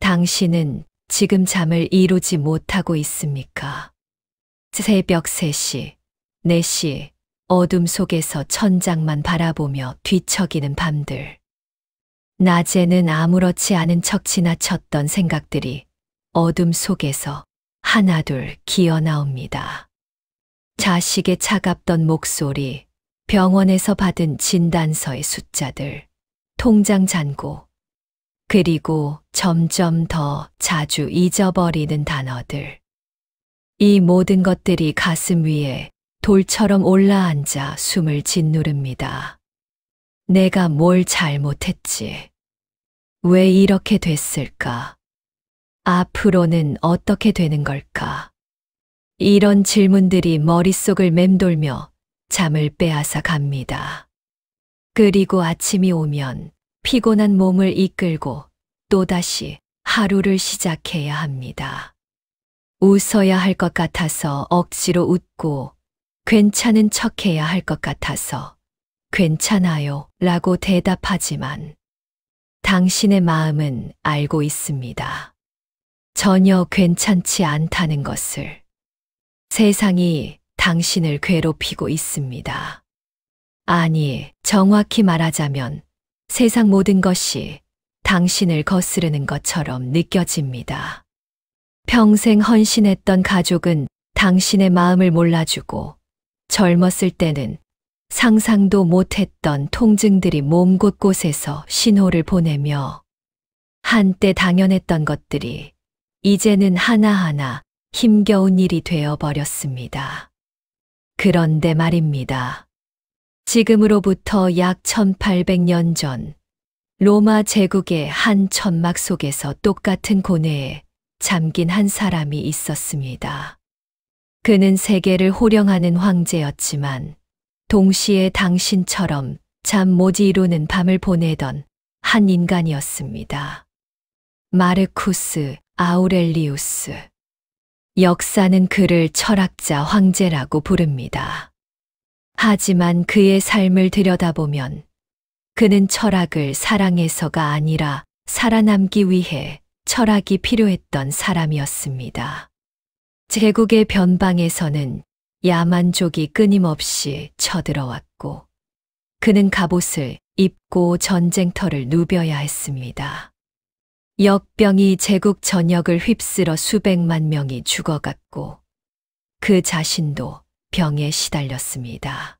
당신은 지금 잠을 이루지 못하고 있습니까? 새벽 3시, 4시, 어둠 속에서 천장만 바라보며 뒤척이는 밤들. 낮에는 아무렇지 않은 척 지나쳤던 생각들이 어둠 속에서 하나둘 기어 나옵니다. 자식의 차갑던 목소리, 병원에서 받은 진단서의 숫자들, 통장 잔고, 그리고 점점 더 자주 잊어버리는 단어들. 이 모든 것들이 가슴 위에 돌처럼 올라앉아 숨을 짓누릅니다. 내가 뭘 잘못했지? 왜 이렇게 됐을까? 앞으로는 어떻게 되는 걸까? 이런 질문들이 머릿속을 맴돌며 잠을 빼앗아 갑니다. 그리고 아침이 오면 피곤한 몸을 이끌고 또다시 하루를 시작해야 합니다. 웃어야 할 것 같아서 억지로 웃고 괜찮은 척해야 할 것 같아서 괜찮아요 라고 대답하지만 당신의 마음은 알고 있습니다. 전혀 괜찮지 않다는 것을. 세상이 당신을 괴롭히고 있습니다. 아니, 정확히 말하자면 세상 모든 것이 당신을 거스르는 것처럼 느껴집니다. 평생 헌신했던 가족은 당신의 마음을 몰라주고 젊었을 때는 상상도 못했던 통증들이 몸 곳곳에서 신호를 보내며 한때 당연했던 것들이 이제는 하나하나 힘겨운 일이 되어버렸습니다. 그런데 말입니다. 지금으로부터 약 1800년 전 로마 제국의 한 천막 속에서 똑같은 고뇌에 잠긴 한 사람이 있었습니다. 그는 세계를 호령하는 황제였지만 동시에 당신처럼 잠 못 이루는 밤을 보내던 한 인간이었습니다. 마르쿠스 아우렐리우스. 역사는 그를 철학자 황제라고 부릅니다. 하지만 그의 삶을 들여다보면 그는 철학을 사랑해서가 아니라 살아남기 위해 철학이 필요했던 사람이었습니다. 제국의 변방에서는 야만족이 끊임없이 쳐들어왔고 그는 갑옷을 입고 전쟁터를 누벼야 했습니다. 역병이 제국 전역을 휩쓸어 수백만 명이 죽어갔고 그 자신도 병에 시달렸습니다.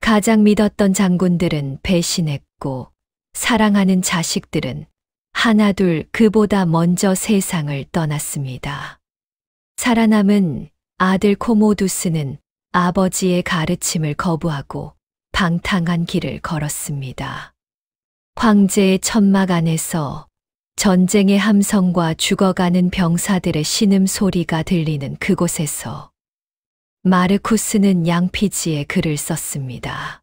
가장 믿었던 장군들은 배신했고 사랑하는 자식들은 하나둘 그보다 먼저 세상을 떠났습니다. 살아남은 아들 코모두스는 아버지의 가르침을 거부하고 방탕한 길을 걸었습니다. 황제의 천막 안에서 전쟁의 함성과 죽어가는 병사들의 신음소리가 들리는 그곳에서 마르쿠스는 양피지에 글을 썼습니다.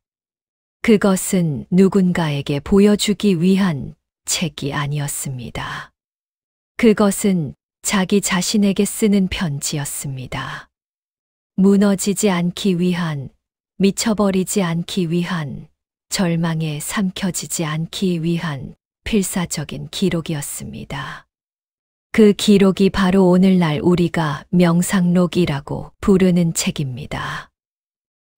그것은 누군가에게 보여주기 위한 책이 아니었습니다. 그것은 자기 자신에게 쓰는 편지였습니다. 무너지지 않기 위한, 미쳐버리지 않기 위한, 절망에 삼켜지지 않기 위한 필사적인 기록이었습니다. 그 기록이 바로 오늘날 우리가 명상록이라고 부르는 책입니다.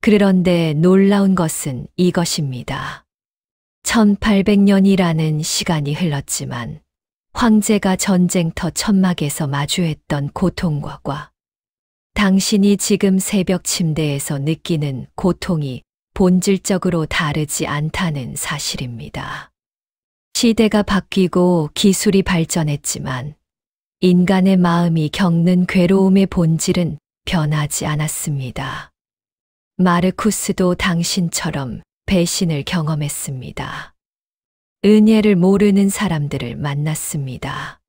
그런데 놀라운 것은 이것입니다. 1800년이라는 시간이 흘렀지만 황제가 전쟁터 천막에서 마주했던 고통과 당신이 지금 새벽 침대에서 느끼는 고통이 본질적으로 다르지 않다는 사실입니다. 시대가 바뀌고 기술이 발전했지만 인간의 마음이 겪는 괴로움의 본질은 변하지 않았습니다. 마르쿠스도 당신처럼 배신을 경험했습니다. 은혜를 모르는 사람들을 만났습니다.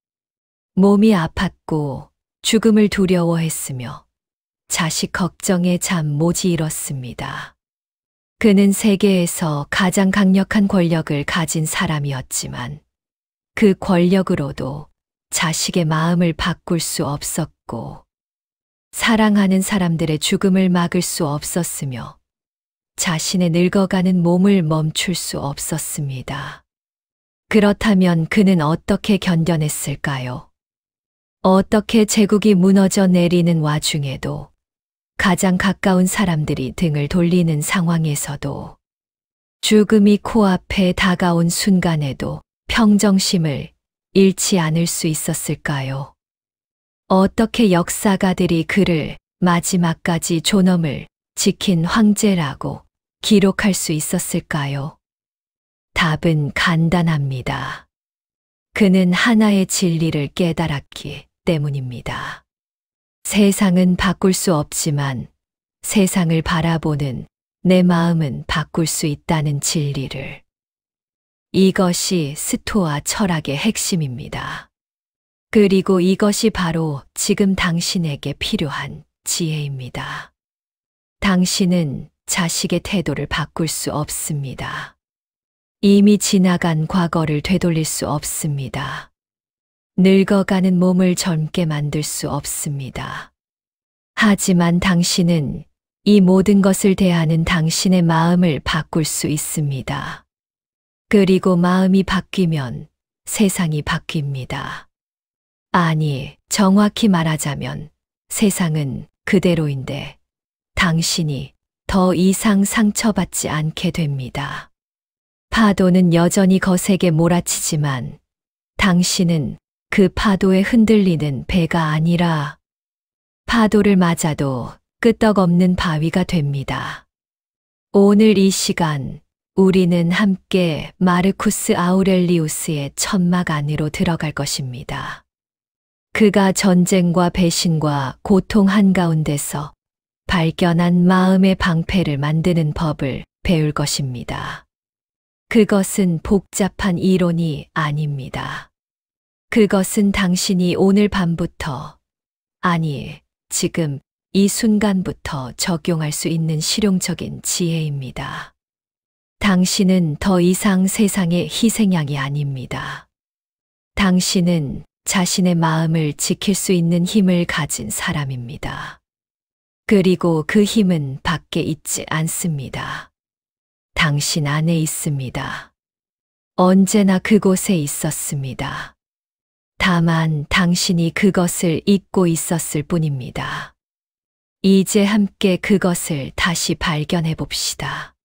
몸이 아팠고 죽음을 두려워했으며 자식 걱정에 잠 못 이뤘습니다. 그는 세계에서 가장 강력한 권력을 가진 사람이었지만 그 권력으로도 자식의 마음을 바꿀 수 없었고 사랑하는 사람들의 죽음을 막을 수 없었으며 자신의 늙어가는 몸을 멈출 수 없었습니다. 그렇다면 그는 어떻게 견뎌냈을까요? 어떻게 제국이 무너져 내리는 와중에도 가장 가까운 사람들이 등을 돌리는 상황에서도 죽음이 코앞에 다가온 순간에도 평정심을 잃지 않을 수 있었을까요? 어떻게 역사가들이 그를 마지막까지 존엄을 지킨 황제라고 기록할 수 있었을까요? 답은 간단합니다. 그는 하나의 진리를 깨달았기 때문입니다. 세상은 바꿀 수 없지만 세상을 바라보는 내 마음은 바꿀 수 있다는 진리를. 이것이 스토아 철학의 핵심입니다. 그리고 이것이 바로 지금 당신에게 필요한 지혜입니다. 당신은 자식의 태도를 바꿀 수 없습니다. 이미 지나간 과거를 되돌릴 수 없습니다. 늙어가는 몸을 젊게 만들 수 없습니다. 하지만 당신은 이 모든 것을 대하는 당신의 마음을 바꿀 수 있습니다. 그리고 마음이 바뀌면 세상이 바뀝니다. 아니, 정확히 말하자면 세상은 그대로인데 당신이 더 이상 상처받지 않게 됩니다. 파도는 여전히 거세게 몰아치지만 당신은 그 파도에 흔들리는 배가 아니라 파도를 맞아도 끄떡없는 바위가 됩니다. 오늘 이 시간 우리는 함께 마르쿠스 아우렐리우스의 천막 안으로 들어갈 것입니다. 그가 전쟁과 배신과 고통 한가운데서 발견한 마음의 방패를 만드는 법을 배울 것입니다. 그것은 복잡한 이론이 아닙니다. 그것은 당신이 오늘 밤부터, 아니, 지금 이 순간부터 적용할 수 있는 실용적인 지혜입니다. 당신은 더 이상 세상의 희생양이 아닙니다. 당신은 자신의 마음을 지킬 수 있는 힘을 가진 사람입니다. 그리고 그 힘은 밖에 있지 않습니다. 당신 안에 있습니다. 언제나 그곳에 있었습니다. 다만 당신이 그것을 잊고 있었을 뿐입니다. 이제 함께 그것을 다시 발견해 봅시다.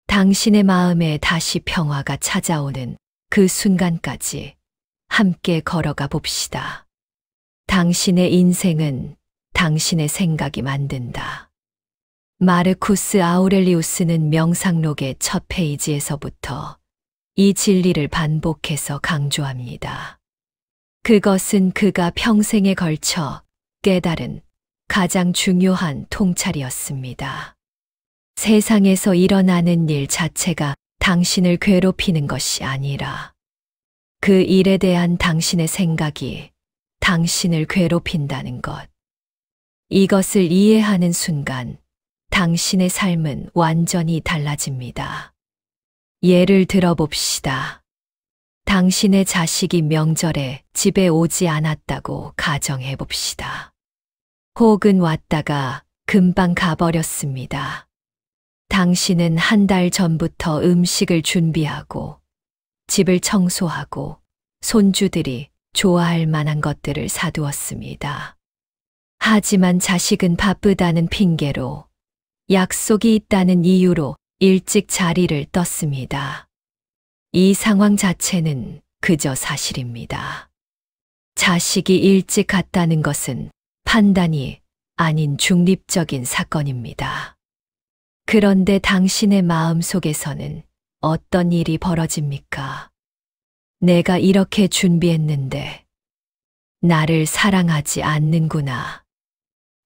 당신의 마음에 다시 평화가 찾아오는 그 순간까지 함께 걸어가 봅시다. 당신의 인생은 당신의 생각이 만든다. 마르쿠스 아우렐리우스는 명상록의 첫 페이지에서부터 이 진리를 반복해서 강조합니다. 그것은 그가 평생에 걸쳐 깨달은 가장 중요한 통찰이었습니다. 세상에서 일어나는 일 자체가 당신을 괴롭히는 것이 아니라 그 일에 대한 당신의 생각이 당신을 괴롭힌다는 것. 이것을 이해하는 순간 당신의 삶은 완전히 달라집니다. 예를 들어 봅시다. 당신의 자식이 명절에 집에 오지 않았다고 가정해 봅시다. 혹은 왔다가 금방 가버렸습니다. 당신은 한 달 전부터 음식을 준비하고 집을 청소하고 손주들이 좋아할 만한 것들을 사두었습니다. 하지만 자식은 바쁘다는 핑계로 약속이 있다는 이유로 일찍 자리를 떴습니다. 이 상황 자체는 그저 사실입니다. 자식이 일찍 갔다는 것은 판단이 아닌 중립적인 사건입니다. 그런데 당신의 마음 속에서는 어떤 일이 벌어집니까? 내가 이렇게 준비했는데 나를 사랑하지 않는구나.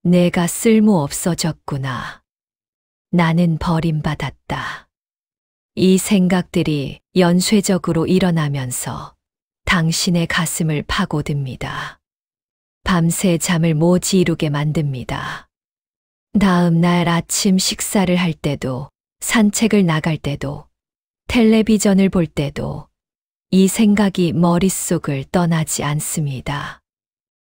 내가 쓸모없어졌구나. 나는 버림받았다. 이 생각들이 연쇄적으로 일어나면서 당신의 가슴을 파고듭니다. 밤새 잠을 못 이루게 만듭니다. 다음 날 아침 식사를 할 때도, 산책을 나갈 때도, 텔레비전을 볼 때도 이 생각이 머릿속을 떠나지 않습니다.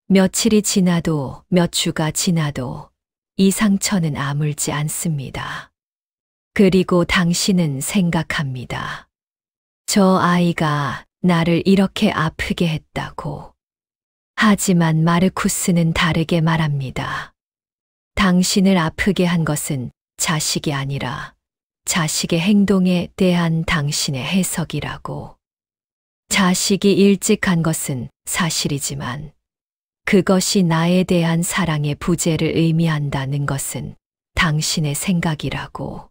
며칠이 지나도 몇 주가 지나도 이 상처는 아물지 않습니다. 그리고 당신은 생각합니다. 저 아이가 나를 이렇게 아프게 했다고. 하지만 마르쿠스는 다르게 말합니다. 당신을 아프게 한 것은 자식이 아니라 자식의 행동에 대한 당신의 해석이라고. 자식이 일찍 간 것은 사실이지만 그것이 나에 대한 사랑의 부재를 의미한다는 것은 당신의 생각이라고.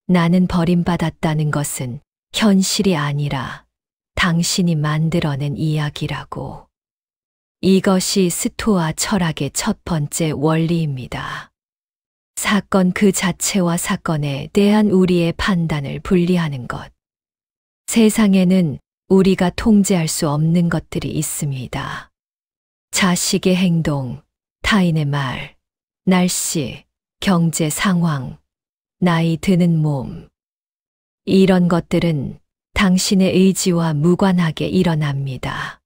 나는 버림받았다는 것은 현실이 아니라 당신이 만들어낸 이야기라고. 이것이 스토아 철학의 첫 번째 원리입니다. 사건 그 자체와 사건에 대한 우리의 판단을 분리하는 것. 세상에는 우리가 통제할 수 없는 것들이 있습니다. 자식의 행동, 타인의 말, 날씨, 경제 상황, 나이 드는 몸. 이런 것들은 당신의 의지와 무관하게 일어납니다.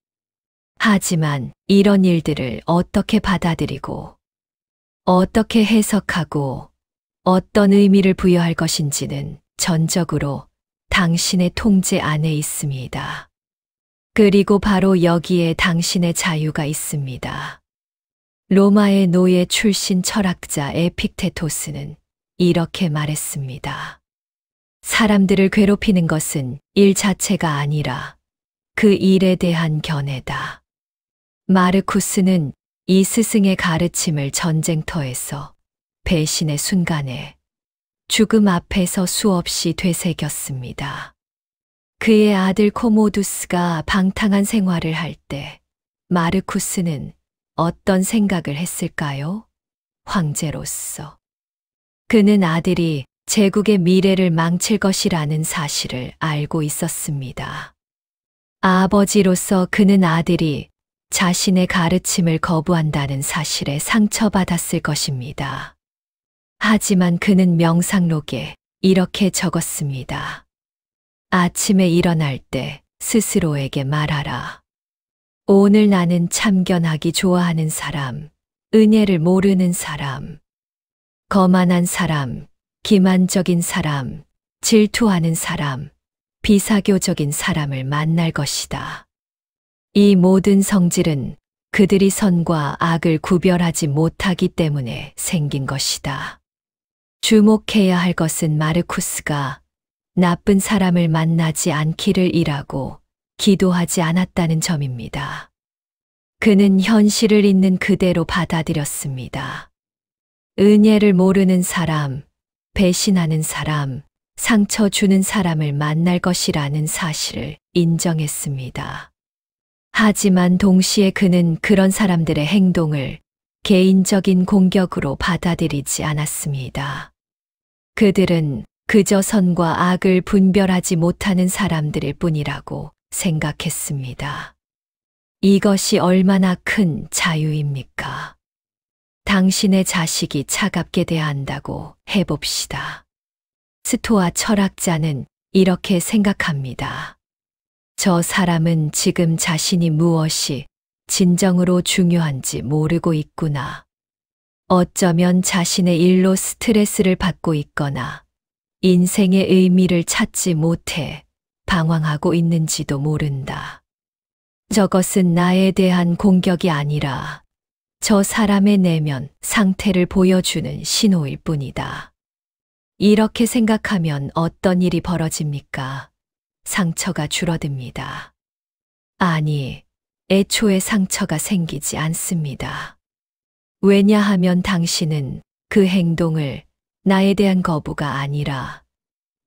하지만 이런 일들을 어떻게 받아들이고, 어떻게 해석하고, 어떤 의미를 부여할 것인지는 전적으로 당신의 통제 안에 있습니다. 그리고 바로 여기에 당신의 자유가 있습니다. 로마의 노예 출신 철학자 에픽테토스는 이렇게 말했습니다. 사람들을 괴롭히는 것은 일 자체가 아니라 그 일에 대한 견해다. 마르쿠스는 이 스승의 가르침을 전쟁터에서 배신의 순간에 죽음 앞에서 수없이 되새겼습니다. 그의 아들 코모두스가 방탕한 생활을 할 때 마르쿠스는 어떤 생각을 했을까요? 황제로서. 그는 아들이 제국의 미래를 망칠 것이라는 사실을 알고 있었습니다. 아버지로서 그는 아들이 자신의 가르침을 거부한다는 사실에 상처받았을 것입니다. 하지만 그는 명상록에 이렇게 적었습니다. 아침에 일어날 때 스스로에게 말하라. 오늘 나는 참견하기 좋아하는 사람, 은혜를 모르는 사람, 거만한 사람, 기만적인 사람, 질투하는 사람, 비사교적인 사람을 만날 것이다. 이 모든 성질은 그들이 선과 악을 구별하지 못하기 때문에 생긴 것이다. 주목해야 할 것은 마르쿠스가 나쁜 사람을 만나지 않기를 일하고 기도하지 않았다는 점입니다. 그는 현실을 있는 그대로 받아들였습니다. 은혜를 모르는 사람, 배신하는 사람, 상처 주는 사람을 만날 것이라는 사실을 인정했습니다. 하지만 동시에 그는 그런 사람들의 행동을 개인적인 공격으로 받아들이지 않았습니다. 그들은 그저 선과 악을 분별하지 못하는 사람들일 뿐이라고 생각했습니다. 이것이 얼마나 큰 자유입니까? 당신의 자식이 차갑게 대한다고 해봅시다. 스토아 철학자는 이렇게 생각합니다. 저 사람은 지금 자신이 무엇이 진정으로 중요한지 모르고 있구나. 어쩌면 자신의 일로 스트레스를 받고 있거나 인생의 의미를 찾지 못해 방황하고 있는지도 모른다. 저것은 나에 대한 공격이 아니라 저 사람의 내면 상태를 보여주는 신호일 뿐이다. 이렇게 생각하면 어떤 일이 벌어집니까? 상처가 줄어듭니다. 아니, 애초에 상처가 생기지 않습니다. 왜냐하면 당신은 그 행동을 나에 대한 거부가 아니라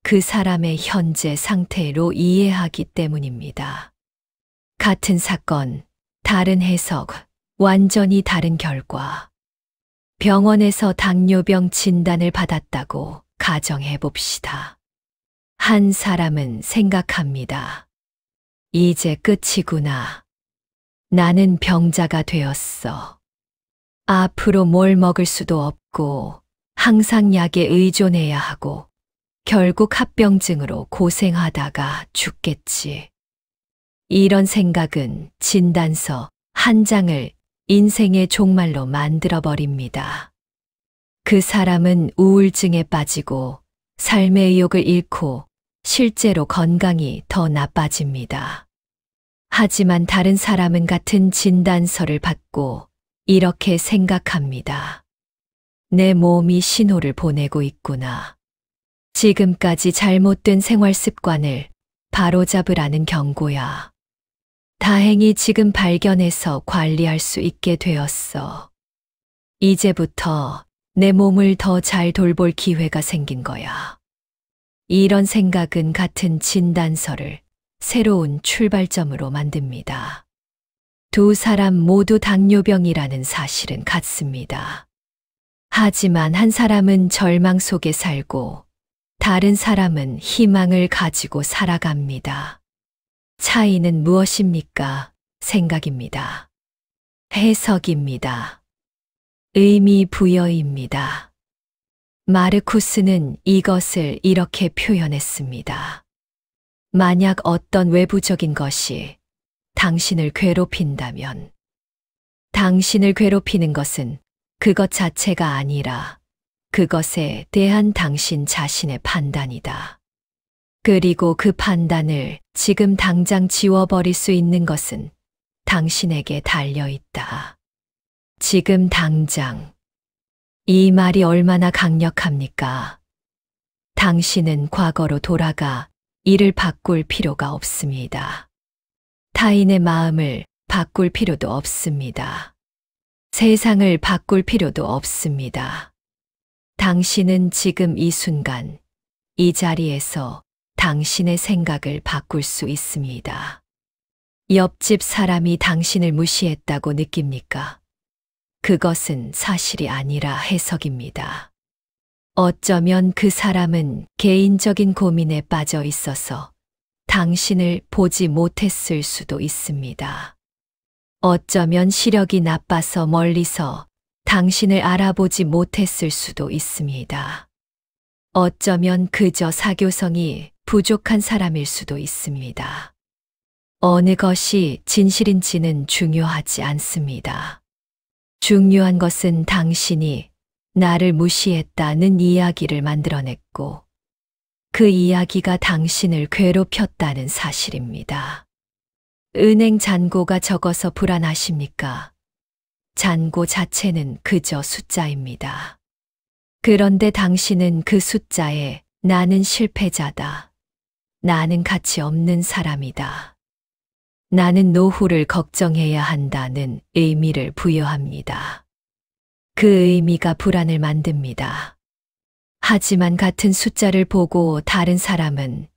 그 사람의 현재 상태로 이해하기 때문입니다. 같은 사건, 다른 해석, 완전히 다른 결과. 병원에서 당뇨병 진단을 받았다고 가정해 봅시다. 한 사람은 생각합니다. 이제 끝이구나. 나는 병자가 되었어. 앞으로 뭘 먹을 수도 없고 항상 약에 의존해야 하고 결국 합병증으로 고생하다가 죽겠지. 이런 생각은 진단서 한 장을 인생의 종말로 만들어버립니다. 그 사람은 우울증에 빠지고 삶의 의욕을 잃고 실제로 건강이 더 나빠집니다. 하지만 다른 사람은 같은 진단서를 받고 이렇게 생각합니다. 내 몸이 신호를 보내고 있구나. 지금까지 잘못된 생활 습관을 바로잡으라는 경고야. 다행히 지금 발견해서 관리할 수 있게 되었어. 이제부터 내 몸을 더 잘 돌볼 기회가 생긴 거야. 이런 생각은 같은 진단서를 새로운 출발점으로 만듭니다. 두 사람 모두 당뇨병이라는 사실은 같습니다. 하지만 한 사람은 절망 속에 살고 다른 사람은 희망을 가지고 살아갑니다. 차이는 무엇입니까? 생각입니다. 해석입니다. 의미 부여입니다. 마르쿠스는 이것을 이렇게 표현했습니다. 만약 어떤 외부적인 것이 당신을 괴롭힌다면, 당신을 괴롭히는 것은 그것 자체가 아니라 그것에 대한 당신 자신의 판단이다. 그리고 그 판단을 지금 당장 지워버릴 수 있는 것은 당신에게 달려 있다. 지금 당장. 이 말이 얼마나 강력합니까? 당신은 과거로 돌아가 이를 바꿀 필요가 없습니다. 타인의 마음을 바꿀 필요도 없습니다. 세상을 바꿀 필요도 없습니다. 당신은 지금 이 순간, 이 자리에서 당신의 생각을 바꿀 수 있습니다. 옆집 사람이 당신을 무시했다고 느낍니까? 그것은 사실이 아니라 해석입니다. 어쩌면 그 사람은 개인적인 고민에 빠져 있어서 당신을 보지 못했을 수도 있습니다. 어쩌면 시력이 나빠서 멀리서 당신을 알아보지 못했을 수도 있습니다. 어쩌면 그저 사교성이 부족한 사람일 수도 있습니다. 어느 것이 진실인지는 중요하지 않습니다. 중요한 것은 당신이 나를 무시했다는 이야기를 만들어냈고 그 이야기가 당신을 괴롭혔다는 사실입니다. 은행 잔고가 적어서 불안하십니까? 잔고 자체는 그저 숫자입니다. 그런데 당신은 그 숫자에 나는 실패자다. 나는 가치 없는 사람이다. 나는 노후를 걱정해야 한다는 의미를 부여합니다. 그 의미가 불안을 만듭니다. 하지만 같은 숫자를 보고 다른 사람은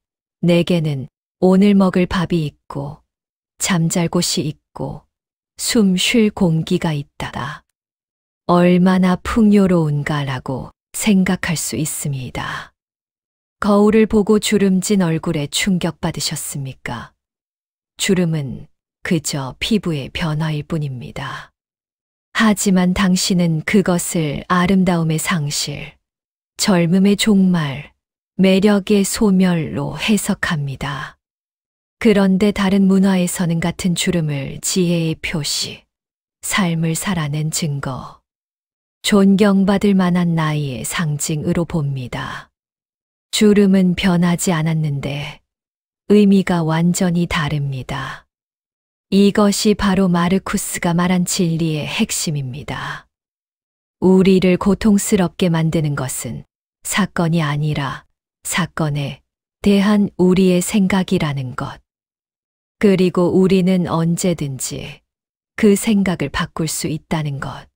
내게는 오늘 먹을 밥이 있고 잠잘 곳이 있고 숨 쉴 공기가 있다. 얼마나 풍요로운가라고 생각할 수 있습니다. 거울을 보고 주름진 얼굴에 충격받으셨습니까? 주름은 그저 피부의 변화일 뿐입니다. 하지만 당신은 그것을 아름다움의 상실, 젊음의 종말, 매력의 소멸로 해석합니다. 그런데 다른 문화에서는 같은 주름을 지혜의 표시, 삶을 살아낸 증거, 존경받을 만한 나이의 상징으로 봅니다. 주름은 변하지 않았는데 의미가 완전히 다릅니다. 이것이 바로 마르쿠스가 말한 진리의 핵심입니다. 우리를 고통스럽게 만드는 것은 사건이 아니라 사건에 대한 우리의 생각이라는 것. 그리고 우리는 언제든지 그 생각을 바꿀 수 있다는 것.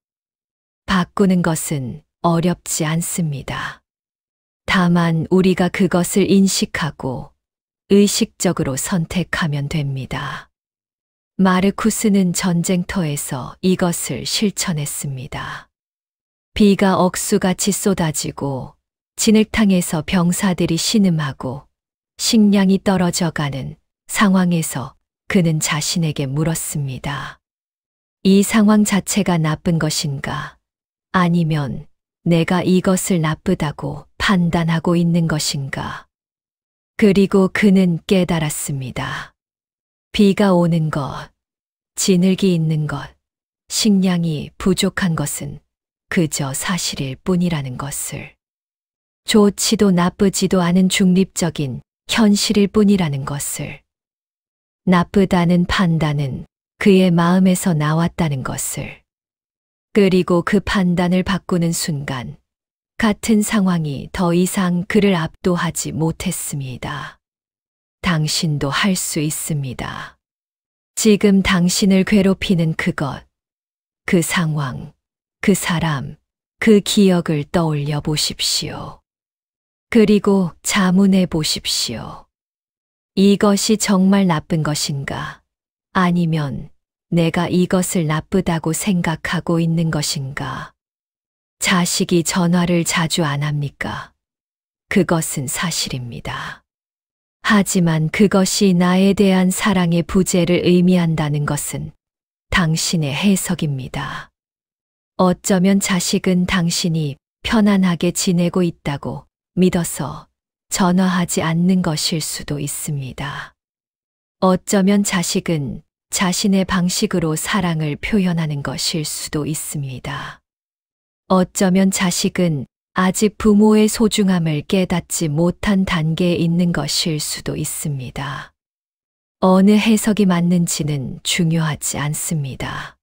바꾸는 것은 어렵지 않습니다. 다만 우리가 그것을 인식하고 의식적으로 선택하면 됩니다. 마르쿠스는 전쟁터에서 이것을 실천했습니다. 비가 억수같이 쏟아지고 진흙탕에서 병사들이 신음하고 식량이 떨어져가는 상황에서 그는 자신에게 물었습니다. 이 상황 자체가 나쁜 것인가? 아니면 내가 이것을 나쁘다고 판단하고 있는 것인가? 그리고 그는 깨달았습니다. 비가 오는 것, 진흙이 있는 것, 식량이 부족한 것은 그저 사실일 뿐이라는 것을. 좋지도 나쁘지도 않은 중립적인 현실일 뿐이라는 것을. 나쁘다는 판단은 그의 마음에서 나왔다는 것을, 그리고 그 판단을 바꾸는 순간 같은 상황이 더 이상 그를 압도하지 못했습니다. 당신도 할 수 있습니다. 지금 당신을 괴롭히는 그것, 그 상황, 그 사람, 그 기억을 떠올려 보십시오. 그리고 자문해 보십시오. 이것이 정말 나쁜 것인가? 아니면 내가 이것을 나쁘다고 생각하고 있는 것인가? 자식이 전화를 자주 안 합니까? 그것은 사실입니다. 하지만 그것이 나에 대한 사랑의 부재를 의미한다는 것은 당신의 해석입니다. 어쩌면 자식은 당신이 편안하게 지내고 있다고 믿어서 전화하지 않는 것일 수도 있습니다. 어쩌면 자식은 자신의 방식으로 사랑을 표현하는 것일 수도 있습니다. 어쩌면 자식은 아직 부모의 소중함을 깨닫지 못한 단계에 있는 것일 수도 있습니다. 어느 해석이 맞는지는 중요하지 않습니다.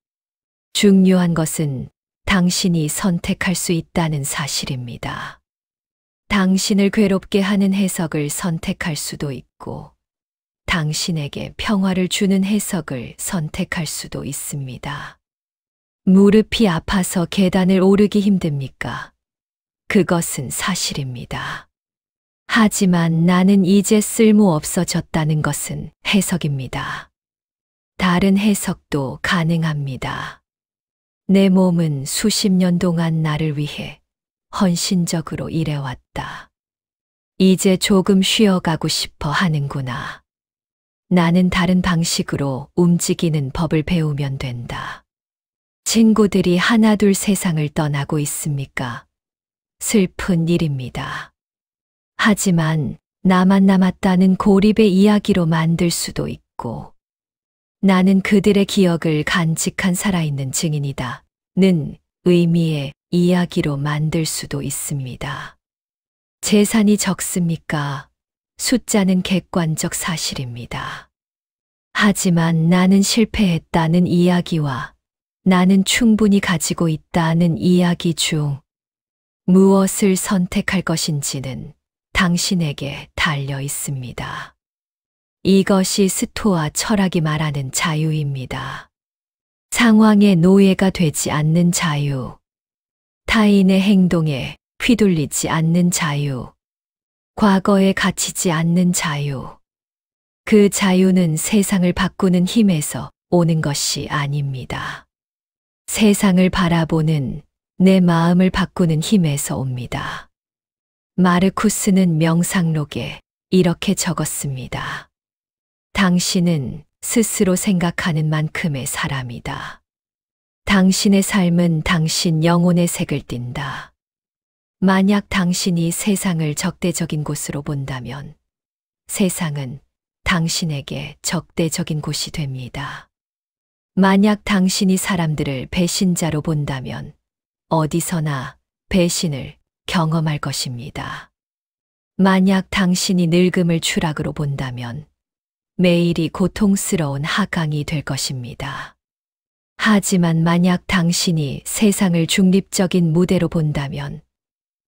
중요한 것은 당신이 선택할 수 있다는 사실입니다. 당신을 괴롭게 하는 해석을 선택할 수도 있고, 당신에게 평화를 주는 해석을 선택할 수도 있습니다. 무릎이 아파서 계단을 오르기 힘듭니까? 그것은 사실입니다. 하지만 나는 이제 쓸모없어졌다는 것은 해석입니다. 다른 해석도 가능합니다. 내 몸은 수십 년 동안 나를 위해 헌신적으로 일해왔다. 이제 조금 쉬어가고 싶어 하는구나. 나는 다른 방식으로 움직이는 법을 배우면 된다. 친구들이 하나둘 세상을 떠나고 있습니까? 슬픈 일입니다. 하지만 나만 남았다는 고립의 이야기로 만들 수도 있고, 나는 그들의 기억을 간직한 살아있는 증인이다 는 의미의 이야기로 만들 수도 있습니다. 재산이 적습니까? 숫자는 객관적 사실입니다. 하지만 나는 실패했다는 이야기와 나는 충분히 가지고 있다는 이야기 중 무엇을 선택할 것인지는 당신에게 달려 있습니다. 이것이 스토아 철학이 말하는 자유입니다. 상황의 노예가 되지 않는 자유, 타인의 행동에 휘둘리지 않는 자유, 과거에 갇히지 않는 자유. 그 자유는 세상을 바꾸는 힘에서 오는 것이 아닙니다. 세상을 바라보는 내 마음을 바꾸는 힘에서 옵니다. 마르쿠스는 명상록에 이렇게 적었습니다. 당신은 스스로 생각하는 만큼의 사람이다. 당신의 삶은 당신 영혼의 색을 띈다. 만약 당신이 세상을 적대적인 곳으로 본다면 세상은 당신에게 적대적인 곳이 됩니다. 만약 당신이 사람들을 배신자로 본다면 어디서나 배신을 경험할 것입니다. 만약 당신이 늙음을 추락으로 본다면 매일이 고통스러운 하강이 될 것입니다. 하지만 만약 당신이 세상을 중립적인 무대로 본다면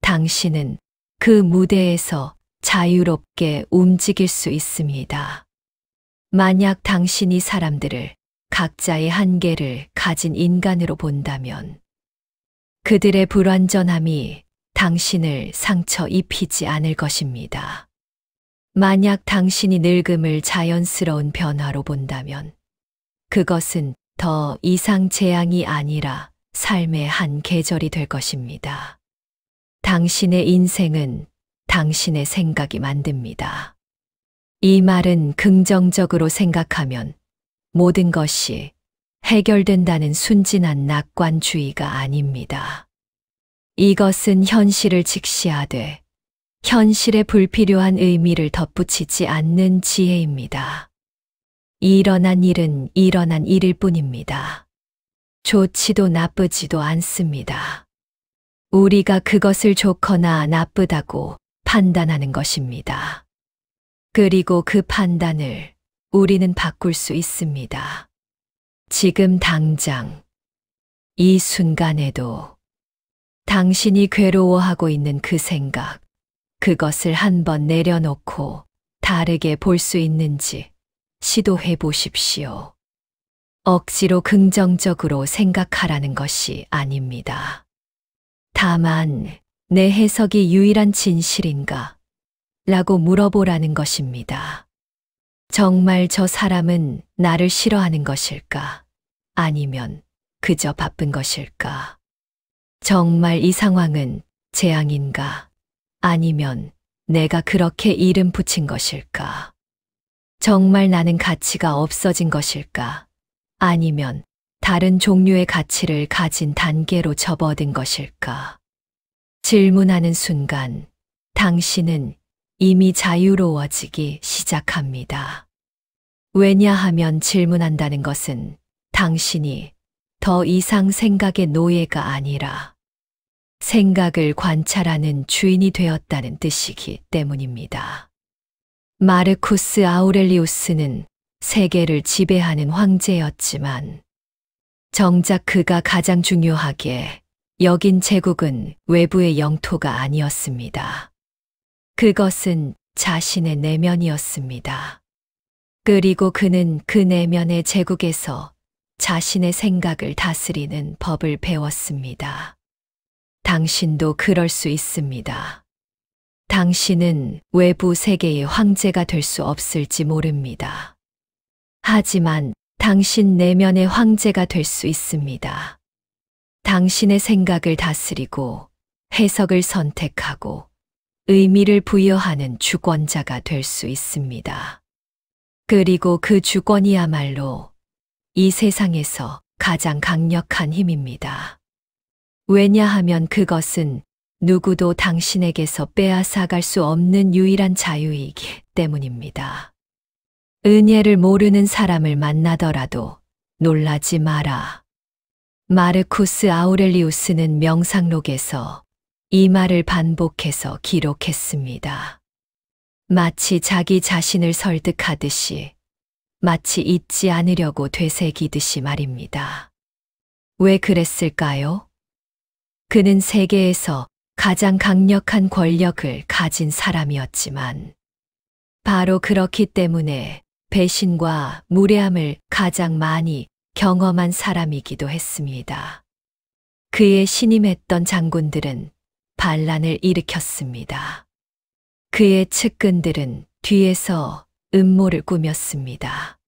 당신은 그 무대에서 자유롭게 움직일 수 있습니다. 만약 당신이 사람들을 각자의 한계를 가진 인간으로 본다면 그들의 불완전함이 당신을 상처 입히지 않을 것입니다. 만약 당신이 늙음을 자연스러운 변화로 본다면 그것은 더 이상 재앙이 아니라 삶의 한 계절이 될 것입니다. 당신의 인생은 당신의 생각이 만듭니다. 이 말은 긍정적으로 생각하면 모든 것이 해결된다는 순진한 낙관주의가 아닙니다. 이것은 현실을 직시하되 현실에 불필요한 의미를 덧붙이지 않는 지혜입니다. 일어난 일은 일어난 일일 뿐입니다. 좋지도 나쁘지도 않습니다. 우리가 그것을 좋거나 나쁘다고 판단하는 것입니다. 그리고 그 판단을 우리는 바꿀 수 있습니다. 지금 당장, 이 순간에도 당신이 괴로워하고 있는 그 생각, 그것을 한번 내려놓고 다르게 볼 수 있는지 시도해 보십시오. 억지로 긍정적으로 생각하라는 것이 아닙니다. 다만, 내 해석이 유일한 진실인가? 라고 물어보라는 것입니다. 정말 저 사람은 나를 싫어하는 것일까? 아니면 그저 바쁜 것일까? 정말 이 상황은 재앙인가? 아니면 내가 그렇게 이름 붙인 것일까? 정말 나는 가치가 없어진 것일까? 아니면 다른 종류의 가치를 가진 단계로 접어든 것일까? 질문하는 순간 당신은 이미 자유로워지기 시작합니다. 왜냐하면 질문한다는 것은 당신이 더 이상 생각의 노예가 아니라 생각을 관찰하는 주인이 되었다는 뜻이기 때문입니다. 마르쿠스 아우렐리우스는 세계를 지배하는 황제였지만 정작 그가 가장 중요하게 여긴 제국은 외부의 영토가 아니었습니다. 그것은 자신의 내면이었습니다. 그리고 그는 그 내면의 제국에서 자신의 생각을 다스리는 법을 배웠습니다. 당신도 그럴 수 있습니다. 당신은 외부 세계의 황제가 될 수 없을지 모릅니다. 하지만 당신 내면의 황제가 될 수 있습니다. 당신의 생각을 다스리고 해석을 선택하고 의미를 부여하는 주권자가 될 수 있습니다. 그리고 그 주권이야말로 이 세상에서 가장 강력한 힘입니다. 왜냐하면 그것은 누구도 당신에게서 빼앗아갈 수 없는 유일한 자유이기 때문입니다. 은혜를 모르는 사람을 만나더라도 놀라지 마라. 마르쿠스 아우렐리우스는 명상록에서 이 말을 반복해서 기록했습니다. 마치 자기 자신을 설득하듯이, 마치 잊지 않으려고 되새기듯이 말입니다. 왜 그랬을까요? 그는 세계에서 가장 강력한 권력을 가진 사람이었지만, 바로 그렇기 때문에 배신과 무례함을 가장 많이 경험한 사람이기도 했습니다. 그의 신임했던 장군들은 반란을 일으켰습니다. 그의 측근들은 뒤에서 음모를 꾸몄습니다.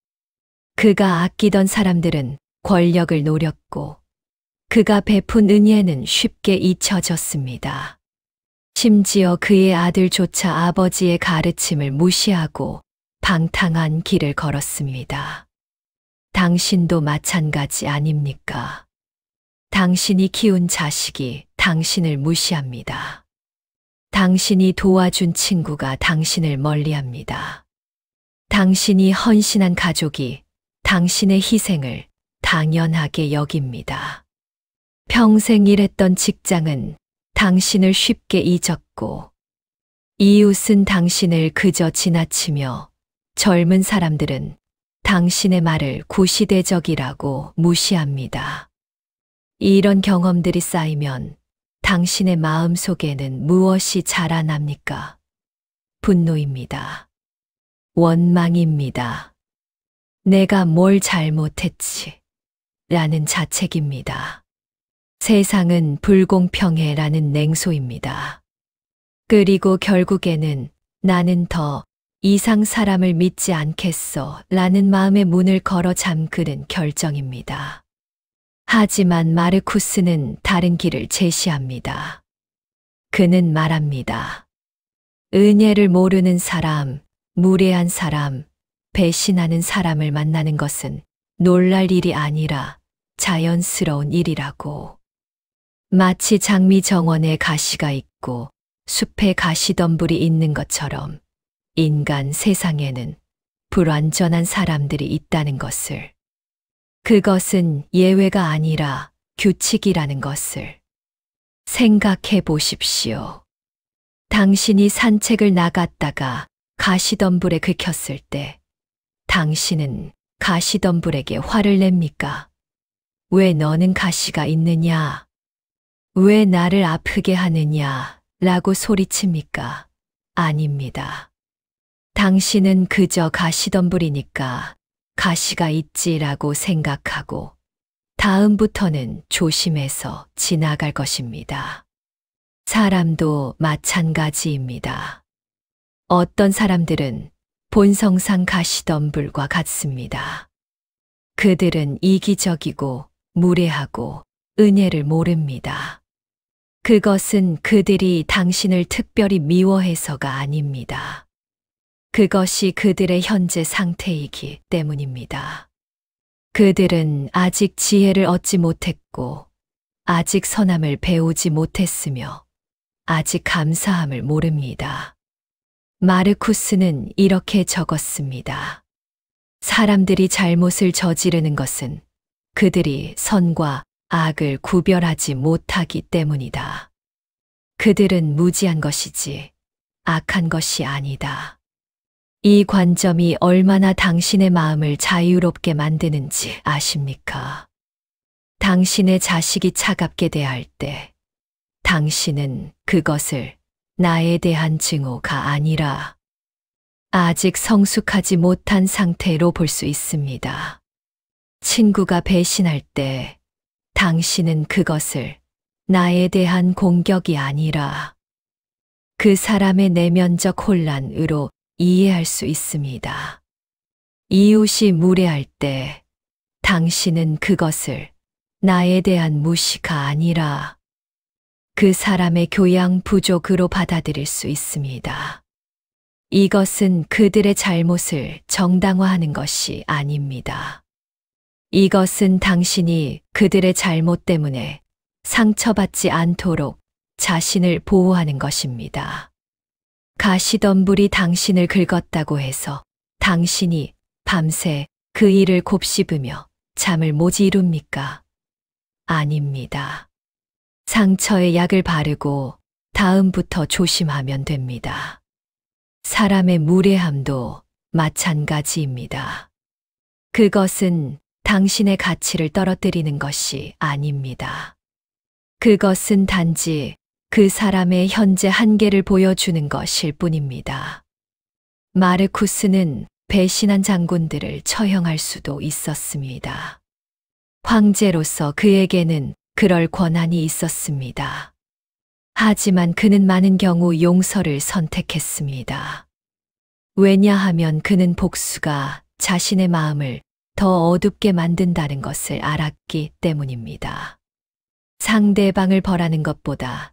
그가 아끼던 사람들은 권력을 노렸고 그가 베푼 은혜는 쉽게 잊혀졌습니다. 심지어 그의 아들조차 아버지의 가르침을 무시하고 방탕한 길을 걸었습니다. 당신도 마찬가지 아닙니까? 당신이 키운 자식이 당신을 무시합니다. 당신이 도와준 친구가 당신을 멀리합니다. 당신이 헌신한 가족이 당신의 희생을 당연하게 여깁니다. 평생 일했던 직장은 당신을 쉽게 잊었고, 이웃은 당신을 그저 지나치며 젊은 사람들은 당신의 말을 구시대적이라고 무시합니다. 이런 경험들이 쌓이면 당신의 마음 속에는 무엇이 자라납니까? 분노입니다. 원망입니다. 내가 뭘 잘못했지? 라는 자책입니다. 세상은 불공평해라는 냉소입니다. 그리고 결국에는 나는 더 이상 사람을 믿지 않겠어 라는 마음의 문을 걸어 잠그는 결정입니다. 하지만 마르쿠스는 다른 길을 제시합니다. 그는 말합니다. 은혜를 모르는 사람, 무례한 사람, 배신하는 사람을 만나는 것은 놀랄 일이 아니라 자연스러운 일이라고. 마치 장미 정원에 가시가 있고 숲에 가시덤불이 있는 것처럼 인간 세상에는 불완전한 사람들이 있다는 것을, 그것은 예외가 아니라 규칙이라는 것을 생각해 보십시오. 당신이 산책을 나갔다가 가시덤불에 긁혔을 때 당신은 가시덤불에게 화를 냅니까? 왜 너는 가시가 있느냐? 왜 나를 아프게 하느냐? 라고 소리칩니까? 아닙니다. 당신은 그저 가시덤불이니까 가시가 있지라고 생각하고 다음부터는 조심해서 지나갈 것입니다. 사람도 마찬가지입니다. 어떤 사람들은 본성상 가시덤불과 같습니다. 그들은 이기적이고 무례하고 은혜를 모릅니다. 그것은 그들이 당신을 특별히 미워해서가 아닙니다. 그것이 그들의 현재 상태이기 때문입니다. 그들은 아직 지혜를 얻지 못했고, 아직 선함을 배우지 못했으며, 아직 감사함을 모릅니다. 마르쿠스는 이렇게 적었습니다. 사람들이 잘못을 저지르는 것은 그들이 선과 악을 구별하지 못하기 때문이다. 그들은 무지한 것이지 악한 것이 아니다. 이 관점이 얼마나 당신의 마음을 자유롭게 만드는지 아십니까? 당신의 자식이 차갑게 대할 때 당신은 그것을 나에 대한 증오가 아니라 아직 성숙하지 못한 상태로 볼 수 있습니다. 친구가 배신할 때 당신은 그것을 나에 대한 공격이 아니라 그 사람의 내면적 혼란으로 이해할 수 있습니다. 이웃이 무례할 때 당신은 그것을 나에 대한 무시가 아니라 그 사람의 교양 부족으로 받아들일 수 있습니다. 이것은 그들의 잘못을 정당화하는 것이 아닙니다. 이것은 당신이 그들의 잘못 때문에 상처받지 않도록 자신을 보호하는 것입니다. 가시덤불이 당신을 긁었다고 해서 당신이 밤새 그 일을 곱씹으며 잠을 못 이룹니까? 아닙니다. 상처에 약을 바르고 다음부터 조심하면 됩니다. 사람의 무례함도 마찬가지입니다. 그것은 당신의 가치를 떨어뜨리는 것이 아닙니다. 그것은 단지 그 사람의 현재 한계를 보여주는 것일 뿐입니다. 마르쿠스는 배신한 장군들을 처형할 수도 있었습니다. 황제로서 그에게는 그럴 권한이 있었습니다. 하지만 그는 많은 경우 용서를 선택했습니다. 왜냐하면 그는 복수가 자신의 마음을 더 어둡게 만든다는 것을 알았기 때문입니다. 상대방을 벌하는 것보다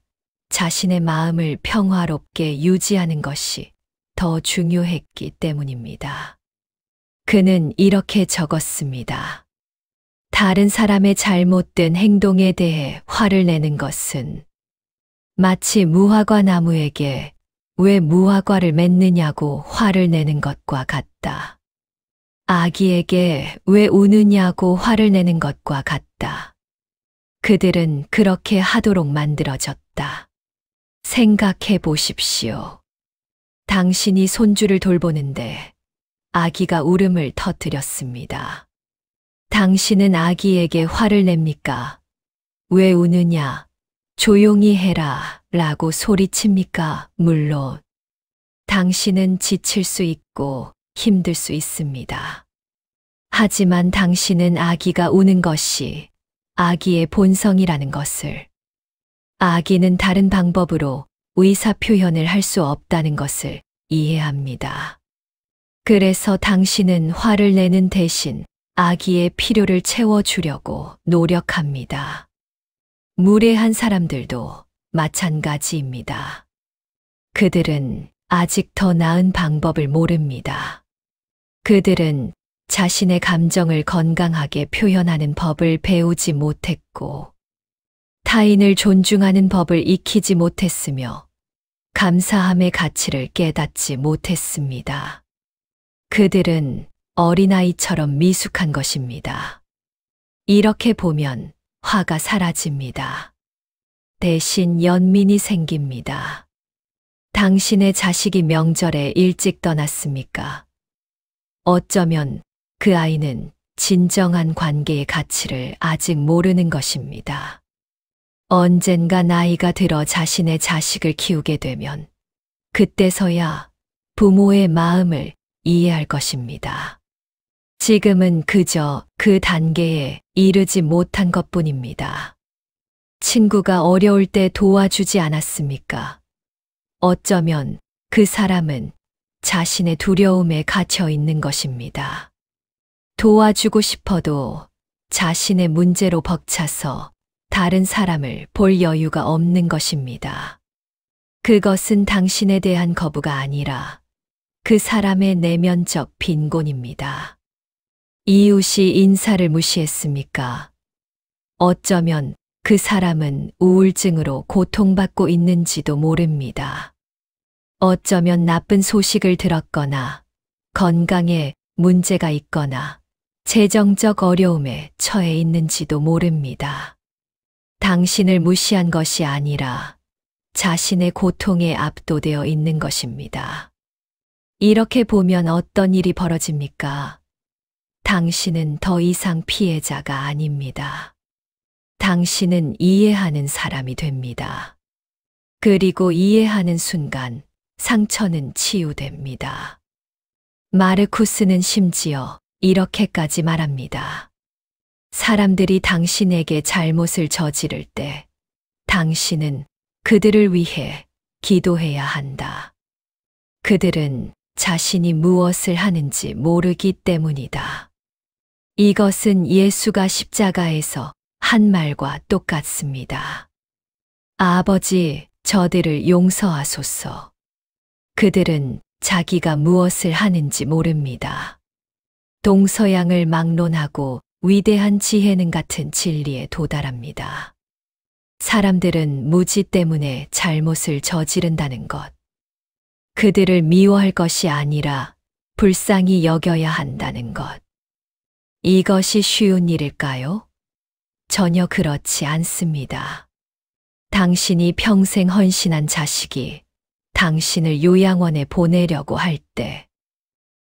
자신의 마음을 평화롭게 유지하는 것이 더 중요했기 때문입니다. 그는 이렇게 적었습니다. 다른 사람의 잘못된 행동에 대해 화를 내는 것은 마치 무화과 나무에게 왜 무화과를 맺느냐고 화를 내는 것과 같다. 아기에게 왜 우느냐고 화를 내는 것과 같다. 그들은 그렇게 하도록 만들어졌다. 생각해 보십시오. 당신이 손주를 돌보는데 아기가 울음을 터뜨렸습니다. 당신은 아기에게 화를 냅니까? 왜 우느냐? 조용히 해라 라고 소리칩니까? 물론 당신은 지칠 수 있고 힘들 수 있습니다. 하지만 당신은 아기가 우는 것이 아기의 본성이라는 것을, 아기는 다른 방법으로 의사표현을 할 수 없다는 것을 이해합니다. 그래서 당신은 화를 내는 대신 아기의 필요를 채워주려고 노력합니다. 무례한 사람들도 마찬가지입니다. 그들은 아직 더 나은 방법을 모릅니다. 그들은 자신의 감정을 건강하게 표현하는 법을 배우지 못했고, 타인을 존중하는 법을 익히지 못했으며, 감사함의 가치를 깨닫지 못했습니다. 그들은 어린아이처럼 미숙한 것입니다. 이렇게 보면 화가 사라집니다. 대신 연민이 생깁니다. 당신의 자식이 명절에 일찍 떠났습니까? 어쩌면 그 아이는 진정한 관계의 가치를 아직 모르는 것입니다. 언젠가 나이가 들어 자신의 자식을 키우게 되면 그때서야 부모의 마음을 이해할 것입니다. 지금은 그저 그 단계에 이르지 못한 것뿐입니다. 친구가 어려울 때 도와주지 않았습니까? 어쩌면 그 사람은 자신의 두려움에 갇혀 있는 것입니다. 도와주고 싶어도 자신의 문제로 벅차서 다른 사람을 볼 여유가 없는 것입니다. 그것은 당신에 대한 거부가 아니라 그 사람의 내면적 빈곤입니다. 이웃이 인사를 무시했습니까? 어쩌면 그 사람은 우울증으로 고통받고 있는지도 모릅니다. 어쩌면 나쁜 소식을 들었거나 건강에 문제가 있거나 재정적 어려움에 처해 있는지도 모릅니다. 당신을 무시한 것이 아니라 자신의 고통에 압도되어 있는 것입니다. 이렇게 보면 어떤 일이 벌어집니까? 당신은 더 이상 피해자가 아닙니다. 당신은 이해하는 사람이 됩니다. 그리고 이해하는 순간 상처는 치유됩니다. 마르쿠스는 심지어 이렇게까지 말합니다. 사람들이 당신에게 잘못을 저지를 때 당신은 그들을 위해 기도해야 한다. 그들은 자신이 무엇을 하는지 모르기 때문이다. 이것은 예수가 십자가에서 한 말과 똑같습니다. 아버지, 저들을 용서하소서. 그들은 자기가 무엇을 하는지 모릅니다. 동서양을 막론하고 위대한 지혜는 같은 진리에 도달합니다. 사람들은 무지 때문에 잘못을 저지른다는 것. 그들을 미워할 것이 아니라 불쌍히 여겨야 한다는 것. 이것이 쉬운 일일까요? 전혀 그렇지 않습니다. 당신이 평생 헌신한 자식이 당신을 요양원에 보내려고 할 때,